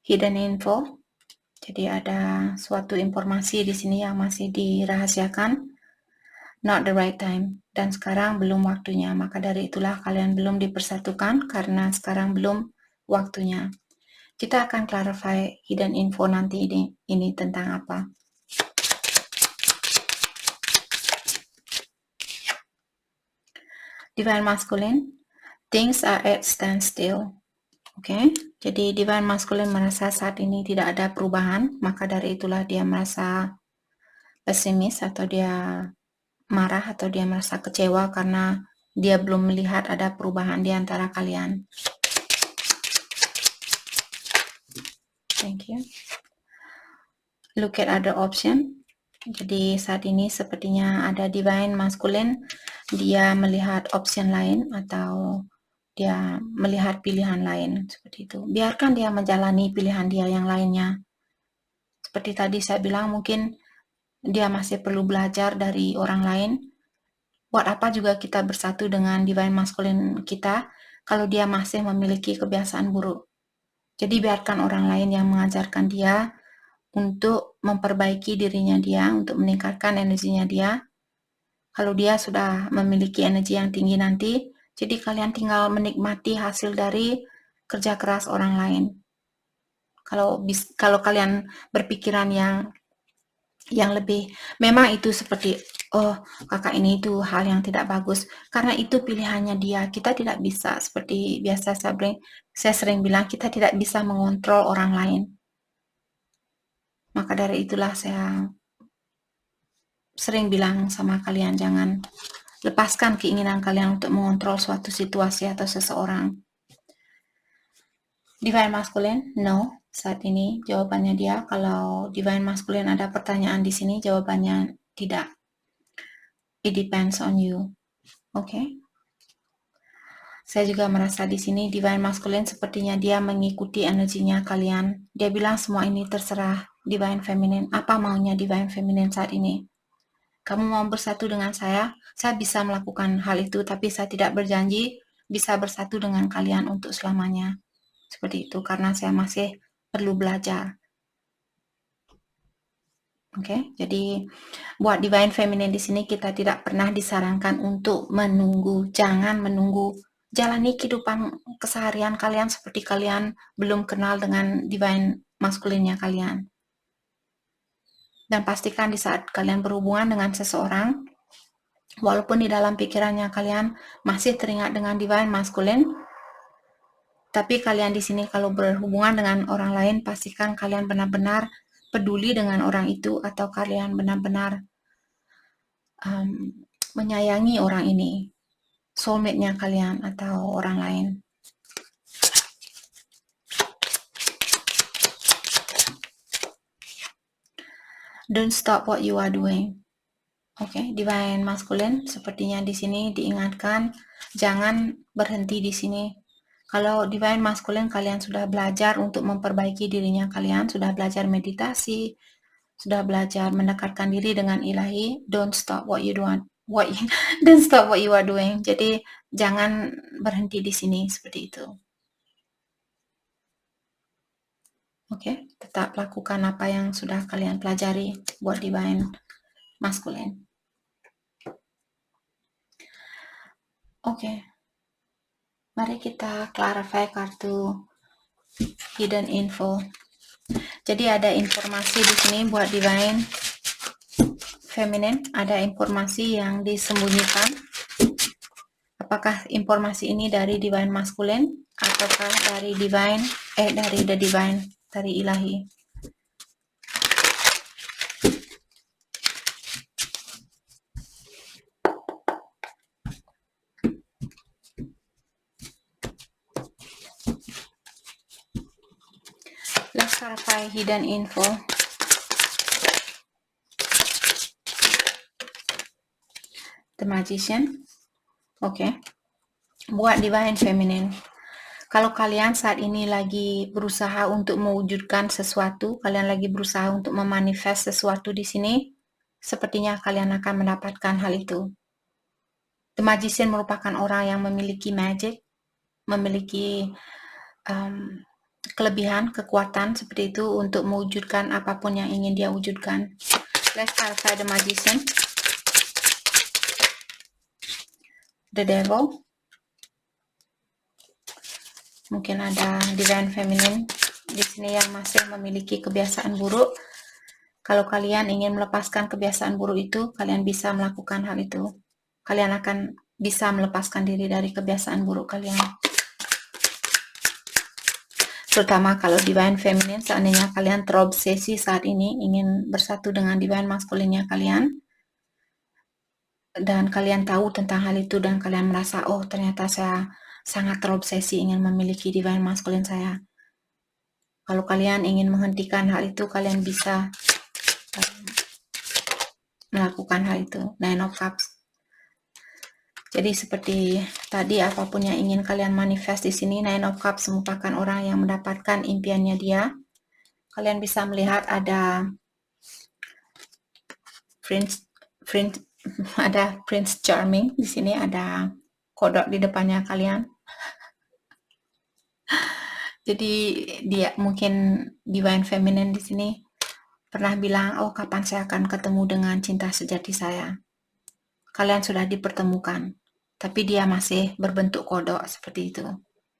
Hidden info. Jadi ada suatu informasi di sini yang masih dirahasiakan. Not the right time. Dan sekarang belum waktunya. Maka dari itulah kalian belum dipersatukan karena sekarang belum waktunya. Kita akan clarify hidden info nanti ini tentang apa. Divine masculine, things are at standstill. Oke, jadi divine masculine merasa saat ini tidak ada perubahan, maka dari itulah dia merasa pesimis atau dia marah atau dia merasa kecewa karena dia belum melihat ada perubahan di antara kalian. Thank you. Look at other option. Jadi saat ini sepertinya ada divine masculine, dia melihat option lain atau dia melihat pilihan lain seperti itu. Biarkan dia menjalani pilihan dia yang lainnya. Seperti tadi saya bilang, mungkin dia masih perlu belajar dari orang lain. Buat apa juga kita bersatu dengan divine masculine kita kalau dia masih memiliki kebiasaan buruk. Jadi biarkan orang lain yang mengajarkan dia untuk memperbaiki dirinya dia, untuk meningkatkan energinya dia. Kalau dia sudah memiliki energi yang tinggi nanti, jadi kalian tinggal menikmati hasil dari kerja keras orang lain. Kalau kalian berpikiran yang lebih, memang itu seperti, oh kakak ini itu hal yang tidak bagus, karena itu pilihannya dia. Kita tidak bisa, seperti biasa saya sering bilang, kita tidak bisa mengontrol orang lain. Maka dari itulah saya sering bilang sama kalian, jangan lepaskan keinginan kalian untuk mengontrol suatu situasi atau seseorang. Divine masculine, no. Saat ini jawabannya dia, kalau divine masculine ada pertanyaan di sini, jawabannya tidak. It depends on you. Oke. Saya juga merasa di sini divine masculine sepertinya dia mengikuti energinya kalian. Dia bilang semua ini terserah divine feminine. Apa maunya divine feminine saat ini? Kamu mau bersatu dengan saya bisa melakukan hal itu, tapi saya tidak berjanji bisa bersatu dengan kalian untuk selamanya. Seperti itu, karena saya masih perlu belajar. Oke, jadi buat divine feminine di sini kita tidak pernah disarankan untuk menunggu. Jangan menunggu. Jalani kehidupan keseharian kalian seperti kalian belum kenal dengan divine masculine-nya kalian. Dan pastikan di saat kalian berhubungan dengan seseorang, walaupun di dalam pikirannya kalian masih teringat dengan divine masculine, tapi kalian di sini kalau berhubungan dengan orang lain, pastikan kalian benar-benar peduli dengan orang itu atau kalian benar-benar menyayangi orang ini, soulmate-nya kalian atau orang lain. Don't stop what you are doing. Oke, divine masculine sepertinya di sini diingatkan jangan berhenti di sini. Kalau divine masculine kalian sudah belajar untuk memperbaiki dirinya kalian, sudah belajar meditasi, sudah belajar mendekatkan diri dengan ilahi, don't stop what you doing. Don't stop what you are doing. Jadi jangan berhenti di sini seperti itu. Oke, tetap lakukan apa yang sudah kalian pelajari buat divine masculine. Oke. Mari kita clarify kartu hidden info. Jadi ada informasi di sini buat divine feminine, ada informasi yang disembunyikan. Apakah informasi ini dari divine masculine ataukah dari the divine, dari ilahi? clarify hidden info. The Magician. Oke. Buat Divine Feminine. Kalau kalian saat ini lagi berusaha untuk mewujudkan sesuatu, kalian lagi berusaha untuk memanifest sesuatu di sini, sepertinya kalian akan mendapatkan hal itu. The Magician merupakan orang yang memiliki magic, memiliki kelebihan, kekuatan seperti itu untuk mewujudkan apapun yang ingin dia wujudkan. Let's clarify the Magician. The Devil. Mungkin ada Divine Feminine di sini yang masih memiliki kebiasaan buruk. Kalau kalian ingin melepaskan kebiasaan buruk itu, kalian bisa melakukan hal itu. Kalian akan bisa melepaskan diri dari kebiasaan buruk kalian. Terutama kalau Divine Feminine, seandainya kalian terobsesi saat ini ingin bersatu dengan Divine Masculine-nya kalian, dan kalian tahu tentang hal itu dan kalian merasa, oh ternyata saya sangat terobsesi ingin memiliki Divine Masculine saya. Kalau kalian ingin menghentikan hal itu, kalian bisa melakukan hal itu. Nine of Cups. Jadi seperti tadi, apapun yang ingin kalian manifest di sini, Nine of Cups merupakan orang yang mendapatkan impiannya dia. Kalian bisa melihat ada Prince Charming di sini, ada kodok di depannya kalian. Jadi dia mungkin Divine Feminine di sini pernah bilang, oh kapan saya akan ketemu dengan cinta sejati saya. Kalian sudah dipertemukan, tapi dia masih berbentuk kodok seperti itu.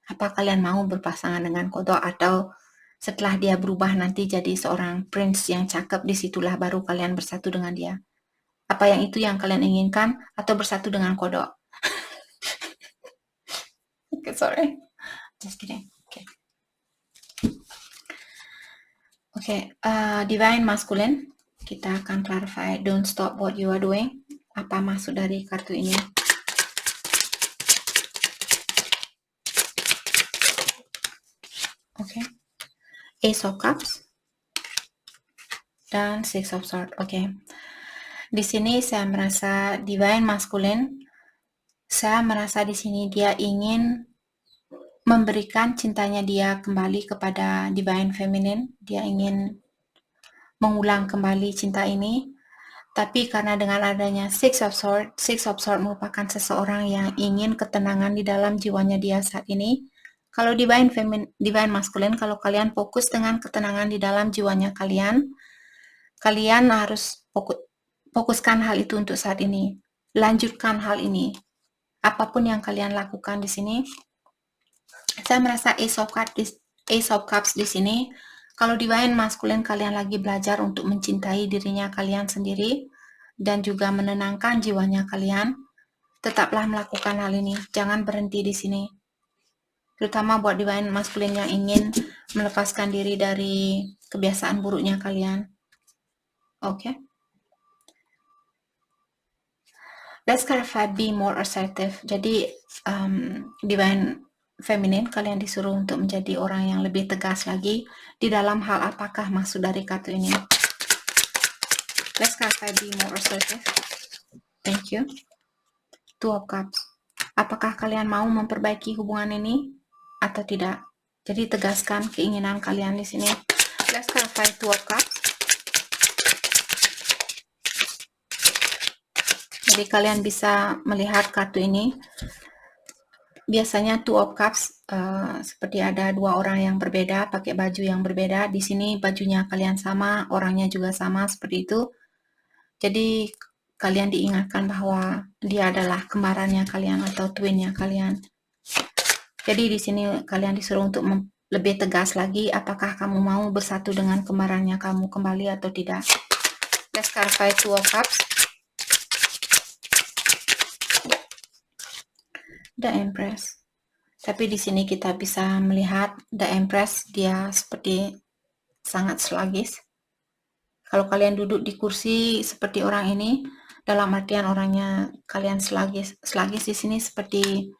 Apa kalian mau berpasangan dengan kodok, atau setelah dia berubah nanti jadi seorang prince yang cakep, disitulah baru kalian bersatu dengan dia? Apa yang itu yang kalian inginkan, atau bersatu dengan kodok? Okay, sorry. Just kidding. Okay, Divine Masculine. Kita akan clarify, don't stop what you are doing. Apa maksud dari kartu ini? Oke. Ace of Cups dan Six of Swords. Oke. Di sini saya merasa Divine Masculine, saya merasa di sini dia ingin memberikan cintanya dia kembali kepada Divine Feminine. Dia ingin mengulang kembali cinta ini. Tapi karena dengan adanya Six of Swords merupakan seseorang yang ingin ketenangan di dalam jiwanya dia saat ini. Kalau Divine Masculine, kalau kalian fokus dengan ketenangan di dalam jiwanya kalian, kalian harus fokuskan hal itu untuk saat ini. Lanjutkan hal ini. Apapun yang kalian lakukan di sini, saya merasa Ace of Cups di sini. Kalau Divine Masculine, kalian lagi belajar untuk mencintai dirinya kalian sendiri dan juga menenangkan jiwanya kalian. Tetaplah melakukan hal ini. Jangan berhenti di sini. Terutama buat Divine Masculine yang ingin melepaskan diri dari kebiasaan buruknya kalian. Oke. Let's clarify, be more assertive. Jadi Divine Feminine, kalian disuruh untuk menjadi orang yang lebih tegas lagi di dalam hal apakah maksud dari kartu ini. Let's clarify, be more assertive. Thank you. Two of Cups. Apakah kalian mau memperbaiki hubungan ini atau tidak? Jadi tegaskan keinginan kalian di sini. Let's clarify, Two of Cups. Jadi kalian bisa melihat kartu ini. Biasanya Two of Cups seperti ada dua orang yang berbeda, pakai baju yang berbeda. Di sini bajunya kalian sama, orangnya juga sama seperti itu. Jadi kalian diingatkan bahwa dia adalah kembarannya kalian atau twinnya kalian. Jadi di sini kalian disuruh untuk lebih tegas lagi, apakah kamu mau bersatu dengan kembarannya kamu kembali atau tidak. Let's clarify, Two of Cups. The Empress. Tapi di sini kita bisa melihat The Empress, dia seperti sangat sluggish. Kalau kalian duduk di kursi seperti orang ini, dalam artian orangnya kalian sluggish di sini seperti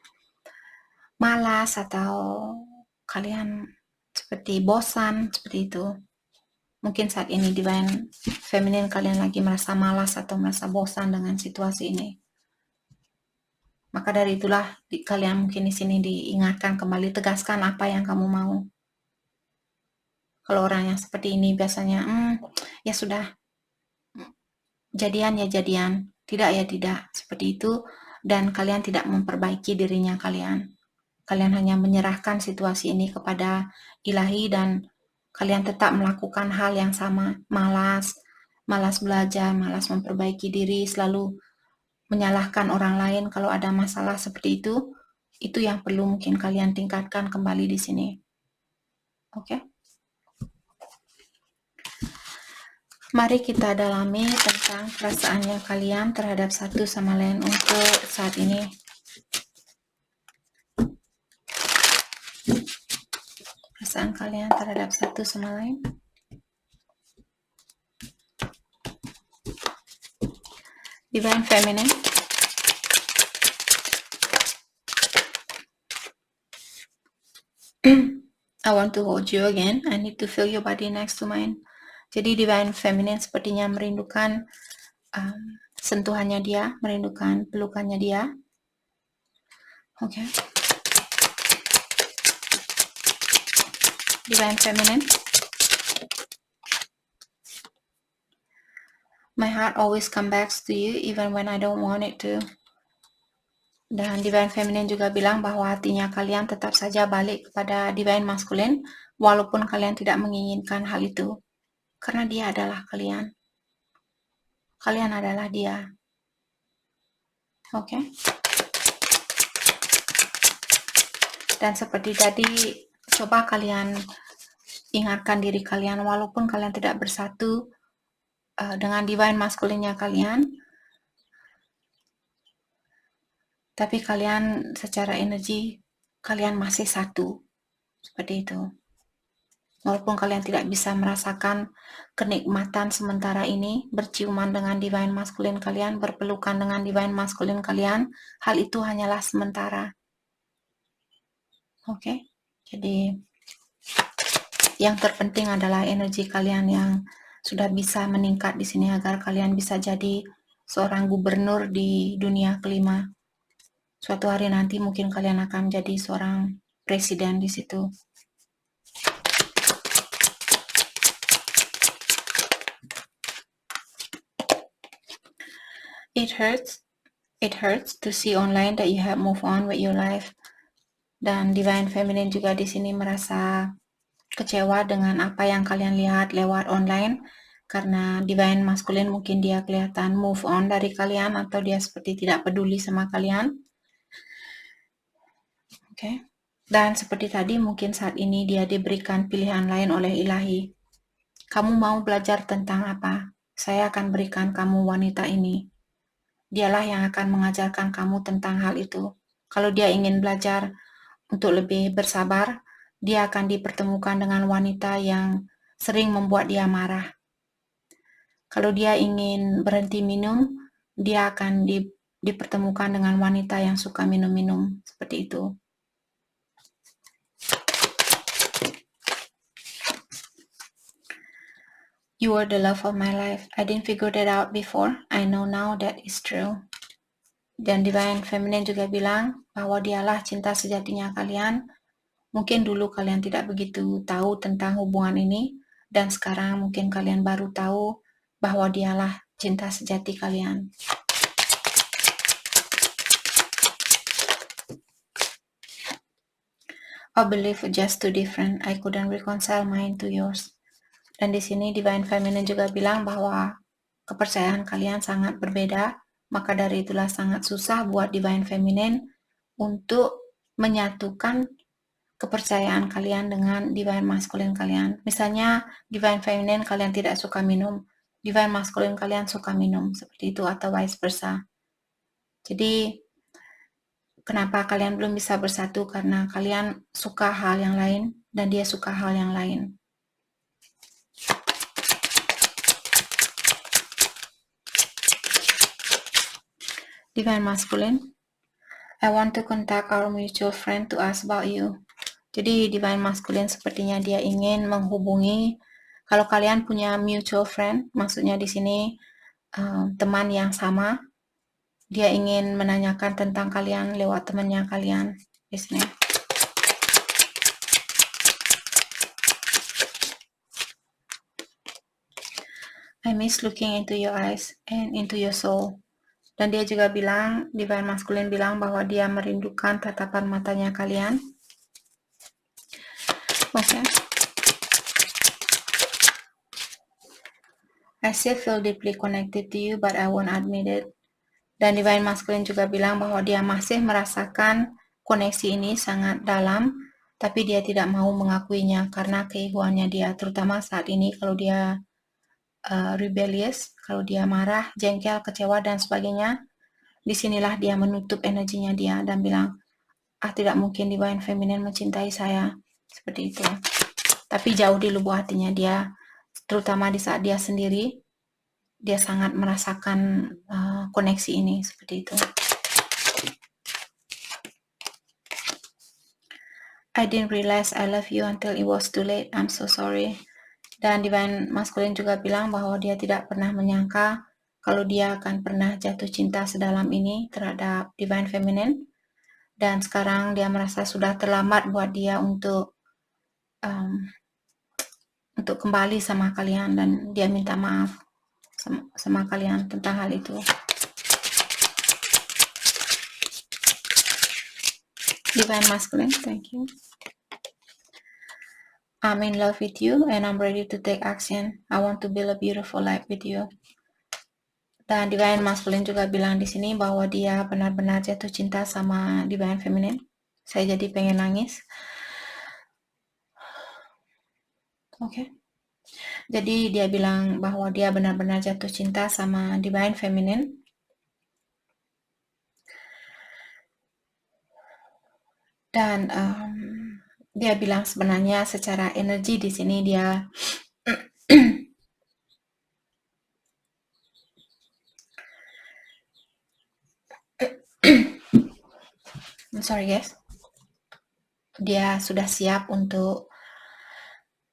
malas, atau kalian seperti bosan, seperti itu. Mungkin saat ini Divine Feminine kalian lagi merasa malas atau merasa bosan dengan situasi ini. Maka dari itulah kalian mungkin di sini diingatkan kembali, tegaskan apa yang kamu mau. Kalau orang yang seperti ini biasanya, ya sudah, jadian ya jadian, tidak ya tidak, seperti itu. Dan kalian tidak memperbaiki dirinya kalian. Kalian hanya menyerahkan situasi ini kepada Ilahi dan kalian tetap melakukan hal yang sama, malas belajar, malas memperbaiki diri, selalu menyalahkan orang lain kalau ada masalah seperti itu yang perlu mungkin kalian tingkatkan kembali di sini. Oke? Mari kita dalami tentang perasaannya kalian terhadap satu sama lain untuk saat ini. Perasaan kalian terhadap satu sama lain. Divine Feminine. I want to hold you again. I need to feel your body next to mine. Jadi Divine Feminine sepertinya merindukan sentuhannya dia, merindukan pelukannya dia. Oke. Divine Feminine. My heart always comes back to you even when I don't want it to. Dan Divine Feminine juga bilang bahwa hatinya kalian tetap saja balik kepada Divine Masculine walaupun kalian tidak menginginkan hal itu. Karena dia adalah kalian. Kalian adalah dia. Oke? Dan seperti tadi, coba kalian ingatkan diri kalian walaupun kalian tidak bersatu dengan Divine Masculine-nya kalian, tapi kalian secara energi, kalian masih satu. Seperti itu. Walaupun kalian tidak bisa merasakan kenikmatan sementara ini, berciuman dengan Divine Masculine kalian, berpelukan dengan Divine Masculine kalian, hal itu hanyalah sementara. Oke? Jadi, yang terpenting adalah energi kalian yang sudah bisa meningkat di sini agar kalian bisa jadi seorang gubernur di dunia kelima. Suatu hari nanti mungkin kalian akan menjadi seorang presiden di situ. It hurts to see online that you have moved on with your life. Dan Divine Feminine juga di sini merasa kecewa dengan apa yang kalian lihat lewat online. Karena Divine Masculine mungkin dia kelihatan move on dari kalian atau dia seperti tidak peduli sama kalian. Oke. Dan seperti tadi mungkin saat ini dia diberikan pilihan lain oleh Ilahi. Kamu mau belajar tentang apa? Saya akan berikan kamu wanita ini. Dialah yang akan mengajarkan kamu tentang hal itu. Kalau dia ingin belajar untuk lebih bersabar, dia akan dipertemukan dengan wanita yang sering membuat dia marah. Kalau dia ingin berhenti minum, dia akan dipertemukan dengan wanita yang suka minum-minum. Seperti itu. You were the love of my life. I didn't figure that out before. I know now that is true. Dan Divine Feminine juga bilang bahwa dialah cinta sejatinya kalian. Mungkin dulu kalian tidak begitu tahu tentang hubungan ini, dan sekarang mungkin kalian baru tahu bahwa dialah cinta sejati kalian. Our belief just too different. I couldn't reconcile mine to yours. Dan di sini Divine Feminine juga bilang bahwa kepercayaan kalian sangat berbeda, maka dari itulah sangat susah buat Divine Feminine untuk menyatukan kepercayaan kalian dengan Divine Masculine kalian. Misalnya Divine Feminine kalian tidak suka minum, Divine Masculine kalian suka minum, seperti itu atau vice versa. Jadi kenapa kalian belum bisa bersatu? Karena kalian suka hal yang lain dan dia suka hal yang lain. Divine Masculine, I want to contact our mutual friend to ask about you. Jadi divine masculine sepertinya dia ingin menghubungi, kalau kalian punya mutual friend, maksudnya di sini teman yang sama, dia ingin menanyakan tentang kalian lewat temannya kalian di sini. I miss looking into your eyes and into your soul. Dan dia juga bilang, divine masculine bilang bahwa dia merindukan tatapan matanya kalian. Oke. I still feel deeply connected to you, but I won't admit it. Dan divine masculine juga bilang bahwa dia masih merasakan koneksi ini sangat dalam, tapi dia tidak mau mengakuinya karena keegoannya dia, terutama saat ini kalau dia rebellious, kalau dia marah, jengkel, kecewa, dan sebagainya. Disinilah dia menutup energinya dia dan bilang, tidak mungkin divine feminine mencintai saya, seperti itu. Tapi jauh di lubuk hatinya dia, terutama di saat dia sendiri, dia sangat merasakan koneksi ini, seperti itu. I didn't realize I love you until it was too late. I'm so sorry. Dan divine masculine juga bilang bahwa dia tidak pernah menyangka kalau dia akan pernah jatuh cinta sedalam ini terhadap divine feminine. Dan sekarang dia merasa sudah terlambat buat dia untuk kembali sama kalian, dan dia minta maaf sama kalian tentang hal itu. Divine masculine, thank you. I'm in love with you and I'm ready to take action. I want to build a beautiful life with you. Dan divine masculine juga bilang di sini bahwa dia benar-benar jatuh cinta sama divine feminine. Saya jadi pengen nangis. Oke. Jadi dia bilang bahwa dia benar-benar jatuh cinta sama divine feminine. Dan dia bilang sebenarnya secara energi di sini dia I'm sorry guys. Dia sudah siap untuk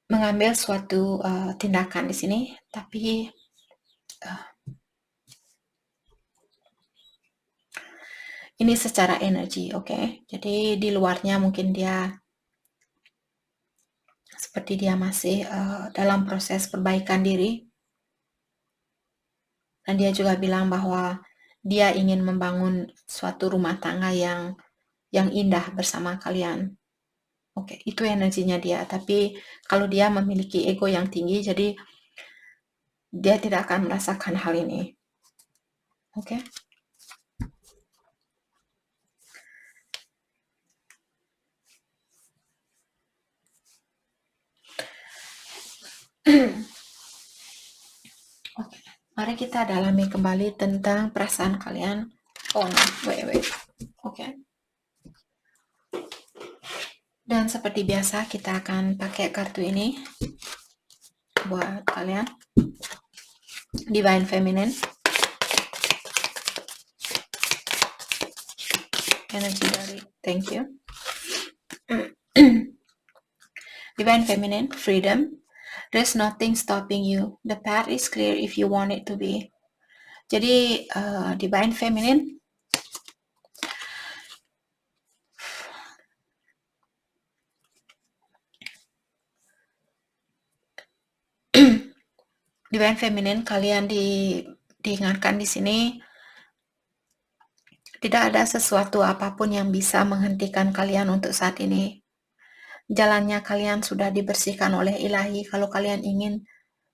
mengambil suatu tindakan di sini, tapi ini secara energi, oke? Jadi di luarnya mungkin dia seperti dia masih dalam proses perbaikan diri. Dan dia juga bilang bahwa dia ingin membangun suatu rumah tangga yang indah bersama kalian. Oke, itu energinya dia. Tapi kalau dia memiliki ego yang tinggi, jadi dia tidak akan merasakan hal ini. Oke. Oke, mari kita dalami kembali tentang perasaan kalian. Oh no, wait. Oke. Dan seperti biasa kita akan pakai kartu ini buat kalian. Divine Feminine. Energi dari, thank you. Divine Feminine, freedom. There's nothing stopping you. The path is clear if you want it to be. Jadi Divine Feminine, Divine Feminine, kalian diingatkan di sini tidak ada sesuatu apapun yang bisa menghentikan kalian untuk saat ini. Jalannya kalian sudah dibersihkan oleh Ilahi kalau kalian ingin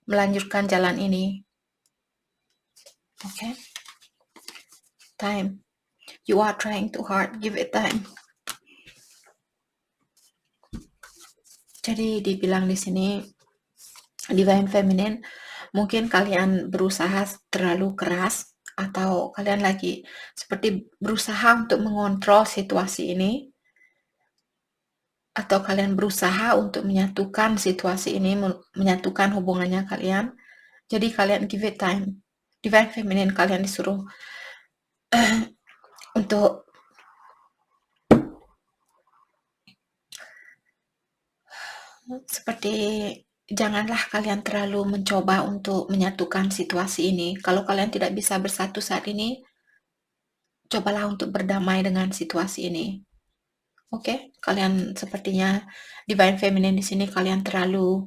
melanjutkan jalan ini. Oke. Time. You are trying too hard. Give it time. Jadi dibilang di sini Divine Feminine, mungkin kalian berusaha terlalu keras atau kalian lagi seperti berusaha untuk mengontrol situasi ini, atau kalian berusaha untuk menyatukan situasi ini, menyatukan hubungannya kalian. Jadi kalian give it time. Divine Feminine, kalian disuruh untuk Seperti janganlah kalian terlalu mencoba untuk menyatukan situasi ini. Kalau kalian tidak bisa bersatu saat ini, cobalah untuk berdamai dengan situasi ini. Oke, kalian sepertinya Divine Feminine di sini kalian terlalu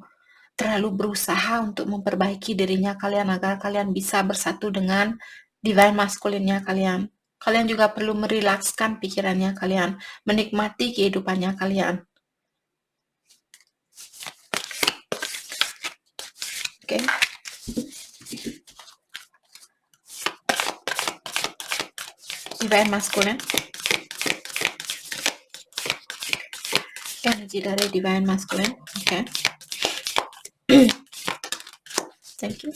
berusaha untuk memperbaiki dirinya kalian agar kalian bisa bersatu dengan Divine Masculine-nya kalian. Kalian juga perlu merilekskan pikirannya kalian, menikmati kehidupannya kalian. Oke. Divine Masculine. Energi dari Divine Masculine. Oke. Thank you.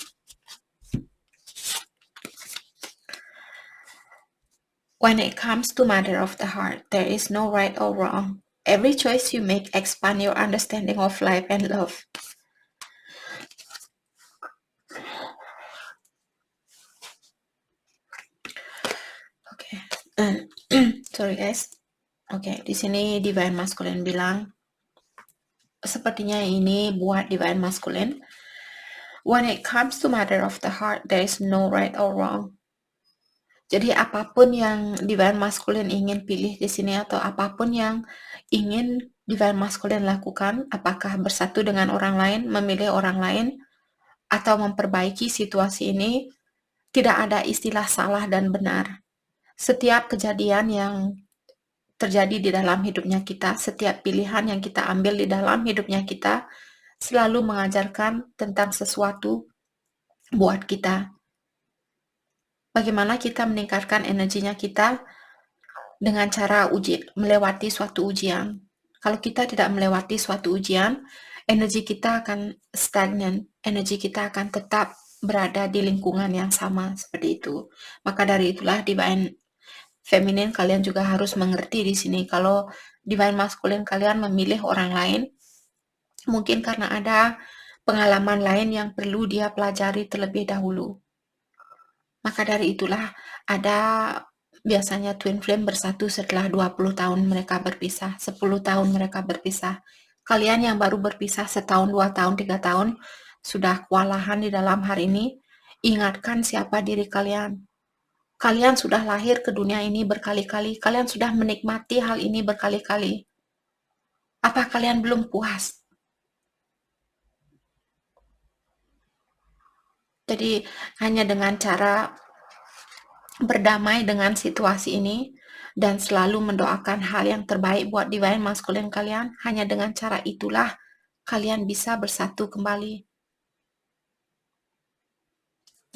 When it comes to matter of the heart, there is no right or wrong. Every choice you make expand your understanding of life and love. Oke. Sorry guys. Oke, di sini Divine Masculine bilang, sepertinya ini buat Divine Masculine. When it comes to matter of the heart, there is no right or wrong. Jadi apapun yang Divine Masculine ingin pilih di sini atau apapun yang ingin Divine Masculine lakukan, apakah bersatu dengan orang lain, memilih orang lain, atau memperbaiki situasi ini, tidak ada istilah salah dan benar. Setiap kejadian yang terjadi di dalam hidupnya kita, setiap pilihan yang kita ambil di dalam hidupnya kita, selalu mengajarkan tentang sesuatu buat kita. Bagaimana kita meningkatkan energinya kita dengan cara melewati suatu ujian. Kalau kita tidak melewati suatu ujian, energi kita akan stagnan, energi kita akan tetap berada di lingkungan yang sama seperti itu. Maka dari itulah Divine Feminine kalian juga harus mengerti di sini kalau Divine Masculine kalian memilih orang lain, mungkin karena ada pengalaman lain yang perlu dia pelajari terlebih dahulu. Maka dari itulah ada biasanya twin flame bersatu setelah 20 tahun mereka berpisah, 10 tahun mereka berpisah. Kalian yang baru berpisah setahun, 2 tahun, 3 tahun, sudah kewalahan di dalam hari ini, ingatkan siapa diri kalian. Kalian sudah lahir ke dunia ini berkali-kali, kalian sudah menikmati hal ini berkali-kali. Apa kalian belum puas? Jadi hanya dengan cara berdamai dengan situasi ini dan selalu mendoakan hal yang terbaik buat Divine Masculine kalian, hanya dengan cara itulah kalian bisa bersatu kembali.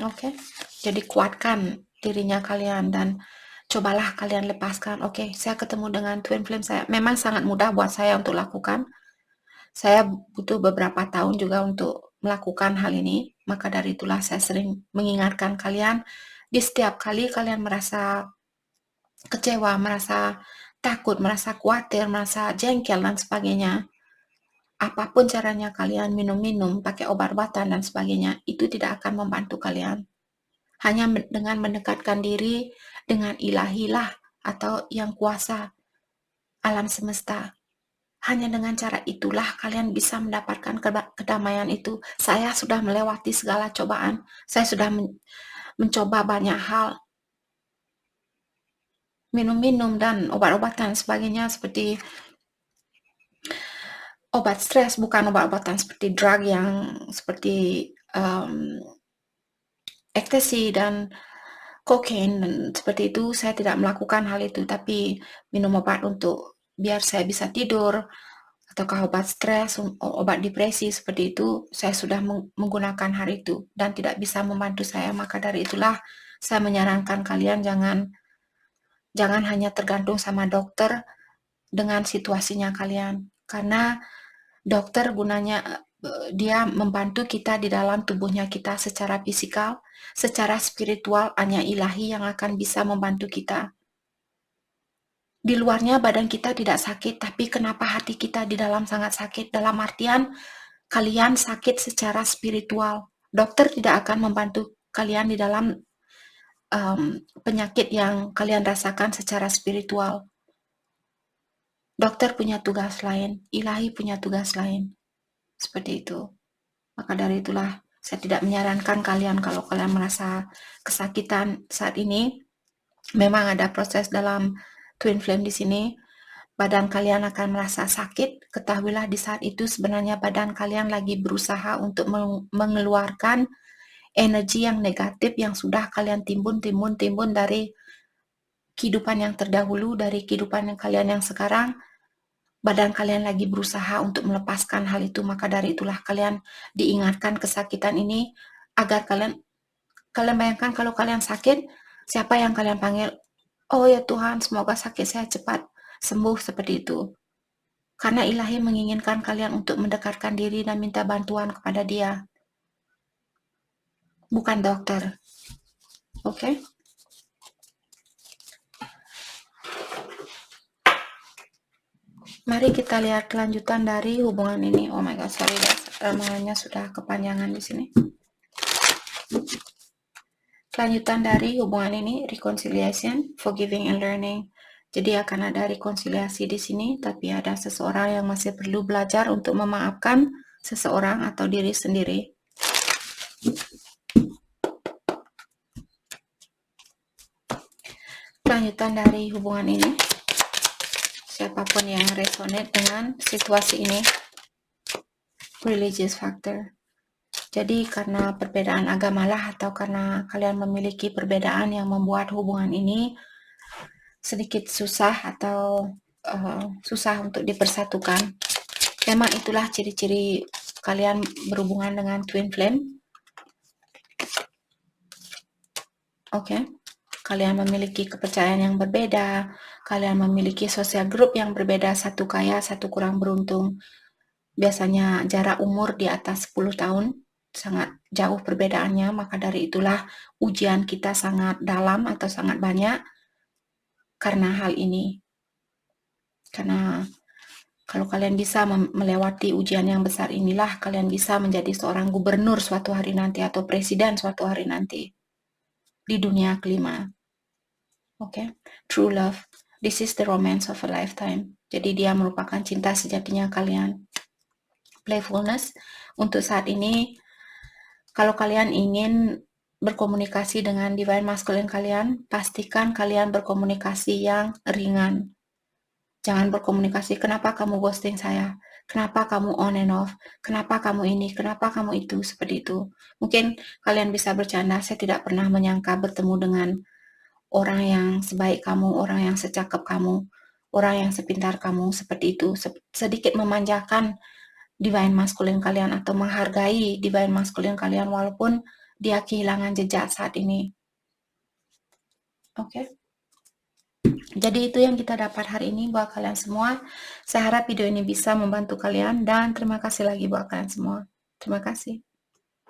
Oke, jadi kuatkan dirinya kalian dan cobalah kalian lepaskan. Oke, saya ketemu dengan Twin Flame saya. Memang sangat mudah buat saya untuk lakukan. Saya butuh beberapa tahun juga untuk melakukan hal ini. Maka dari itulah saya sering mengingatkan kalian di setiap kali kalian merasa kecewa, merasa takut, merasa khawatir, merasa jengkel dan sebagainya. Apapun caranya kalian minum-minum, pakai obat-obatan dan sebagainya, itu tidak akan membantu kalian. Hanya dengan mendekatkan diri dengan ilahilah atau yang kuasa alam semesta. Hanya dengan cara itulah kalian bisa mendapatkan kedamaian itu. Saya sudah melewati segala cobaan. Saya sudah mencoba banyak hal. Minum-minum dan obat-obatan sebagainya seperti obat stres, bukan obat-obatan seperti drug yang seperti ecstasy dan kokain dan seperti itu. Saya tidak melakukan hal itu, tapi minum obat untuk biar saya bisa tidur ataukah obat stres, obat depresi seperti itu, saya sudah menggunakan hari itu dan tidak bisa membantu saya. Maka dari itulah saya menyarankan kalian jangan hanya tergantung sama dokter dengan situasinya kalian, karena dokter gunanya dia membantu kita di dalam tubuhnya kita secara fisikal, secara spiritual hanya ilahi yang akan bisa membantu kita. Di luarnya badan kita tidak sakit, tapi kenapa hati kita di dalam sangat sakit? Dalam artian kalian sakit secara spiritual. Dokter tidak akan membantu kalian di dalam penyakit yang kalian rasakan secara spiritual. Dokter punya tugas lain, ilahi punya tugas lain. Seperti itu. Maka dari itulah saya tidak menyarankan kalian kalau kalian merasa kesakitan saat ini. Memang ada proses dalam twin flame di sini. Badan kalian akan merasa sakit. Ketahuilah di saat itu sebenarnya badan kalian lagi berusaha untuk mengeluarkan energi yang negatif yang sudah kalian timbun dari kehidupan yang terdahulu, dari kehidupan yang kalian yang sekarang. Badan kalian lagi berusaha untuk melepaskan hal itu, maka dari itulah kalian diingatkan kesakitan ini agar kalian bayangkan kalau kalian sakit, siapa yang kalian panggil? Oh ya Tuhan, semoga sakit saya cepat sembuh, seperti itu. Karena Ilahi menginginkan kalian untuk mendekatkan diri dan minta bantuan kepada Dia, bukan dokter. Oke? Mari kita lihat kelanjutan dari hubungan ini. Oh my god, sorry guys, ramalannya sudah kepanjangan di sini. Kelanjutan dari hubungan ini, reconciliation, forgiving and learning. Jadi akan ada rekonsiliasi di sini, tapi ada seseorang yang masih perlu belajar untuk memaafkan seseorang atau diri sendiri. Kelanjutan dari hubungan ini, siapapun yang resonate dengan situasi ini, religious factor. Jadi karena perbedaan agama lah, atau karena kalian memiliki perbedaan yang membuat hubungan ini sedikit susah atau susah untuk dipersatukan. Memang itulah ciri-ciri kalian berhubungan dengan twin flame. Oke. Kalian memiliki kepercayaan yang berbeda, kalian memiliki sosial grup yang berbeda, satu kaya, satu kurang beruntung. Biasanya jarak umur di atas 10 tahun, sangat jauh perbedaannya, maka dari itulah ujian kita sangat dalam atau sangat banyak karena hal ini. Karena kalau kalian bisa melewati ujian yang besar inilah, kalian bisa menjadi seorang gubernur suatu hari nanti atau presiden suatu hari nanti di dunia kelima. Oke, true love. This is the romance of a lifetime. Jadi dia merupakan cinta sejatinya kalian. Playfulness. Untuk saat ini, kalau kalian ingin berkomunikasi dengan divine masculine kalian, pastikan kalian berkomunikasi yang ringan. Jangan berkomunikasi, kenapa kamu ghosting saya? Kenapa kamu on and off? Kenapa kamu ini? Kenapa kamu itu? Seperti itu. Mungkin kalian bisa bercanda, saya tidak pernah menyangka bertemu dengan orang yang sebaik kamu, orang yang secakap kamu, orang yang sepintar kamu, seperti itu. Sedikit memanjakan divine masculine kalian atau menghargai divine masculine kalian walaupun dia kehilangan jejak saat ini. Oke. Jadi itu yang kita dapat hari ini buat kalian semua. Saya harap video ini bisa membantu kalian dan terima kasih lagi buat kalian semua. Terima kasih.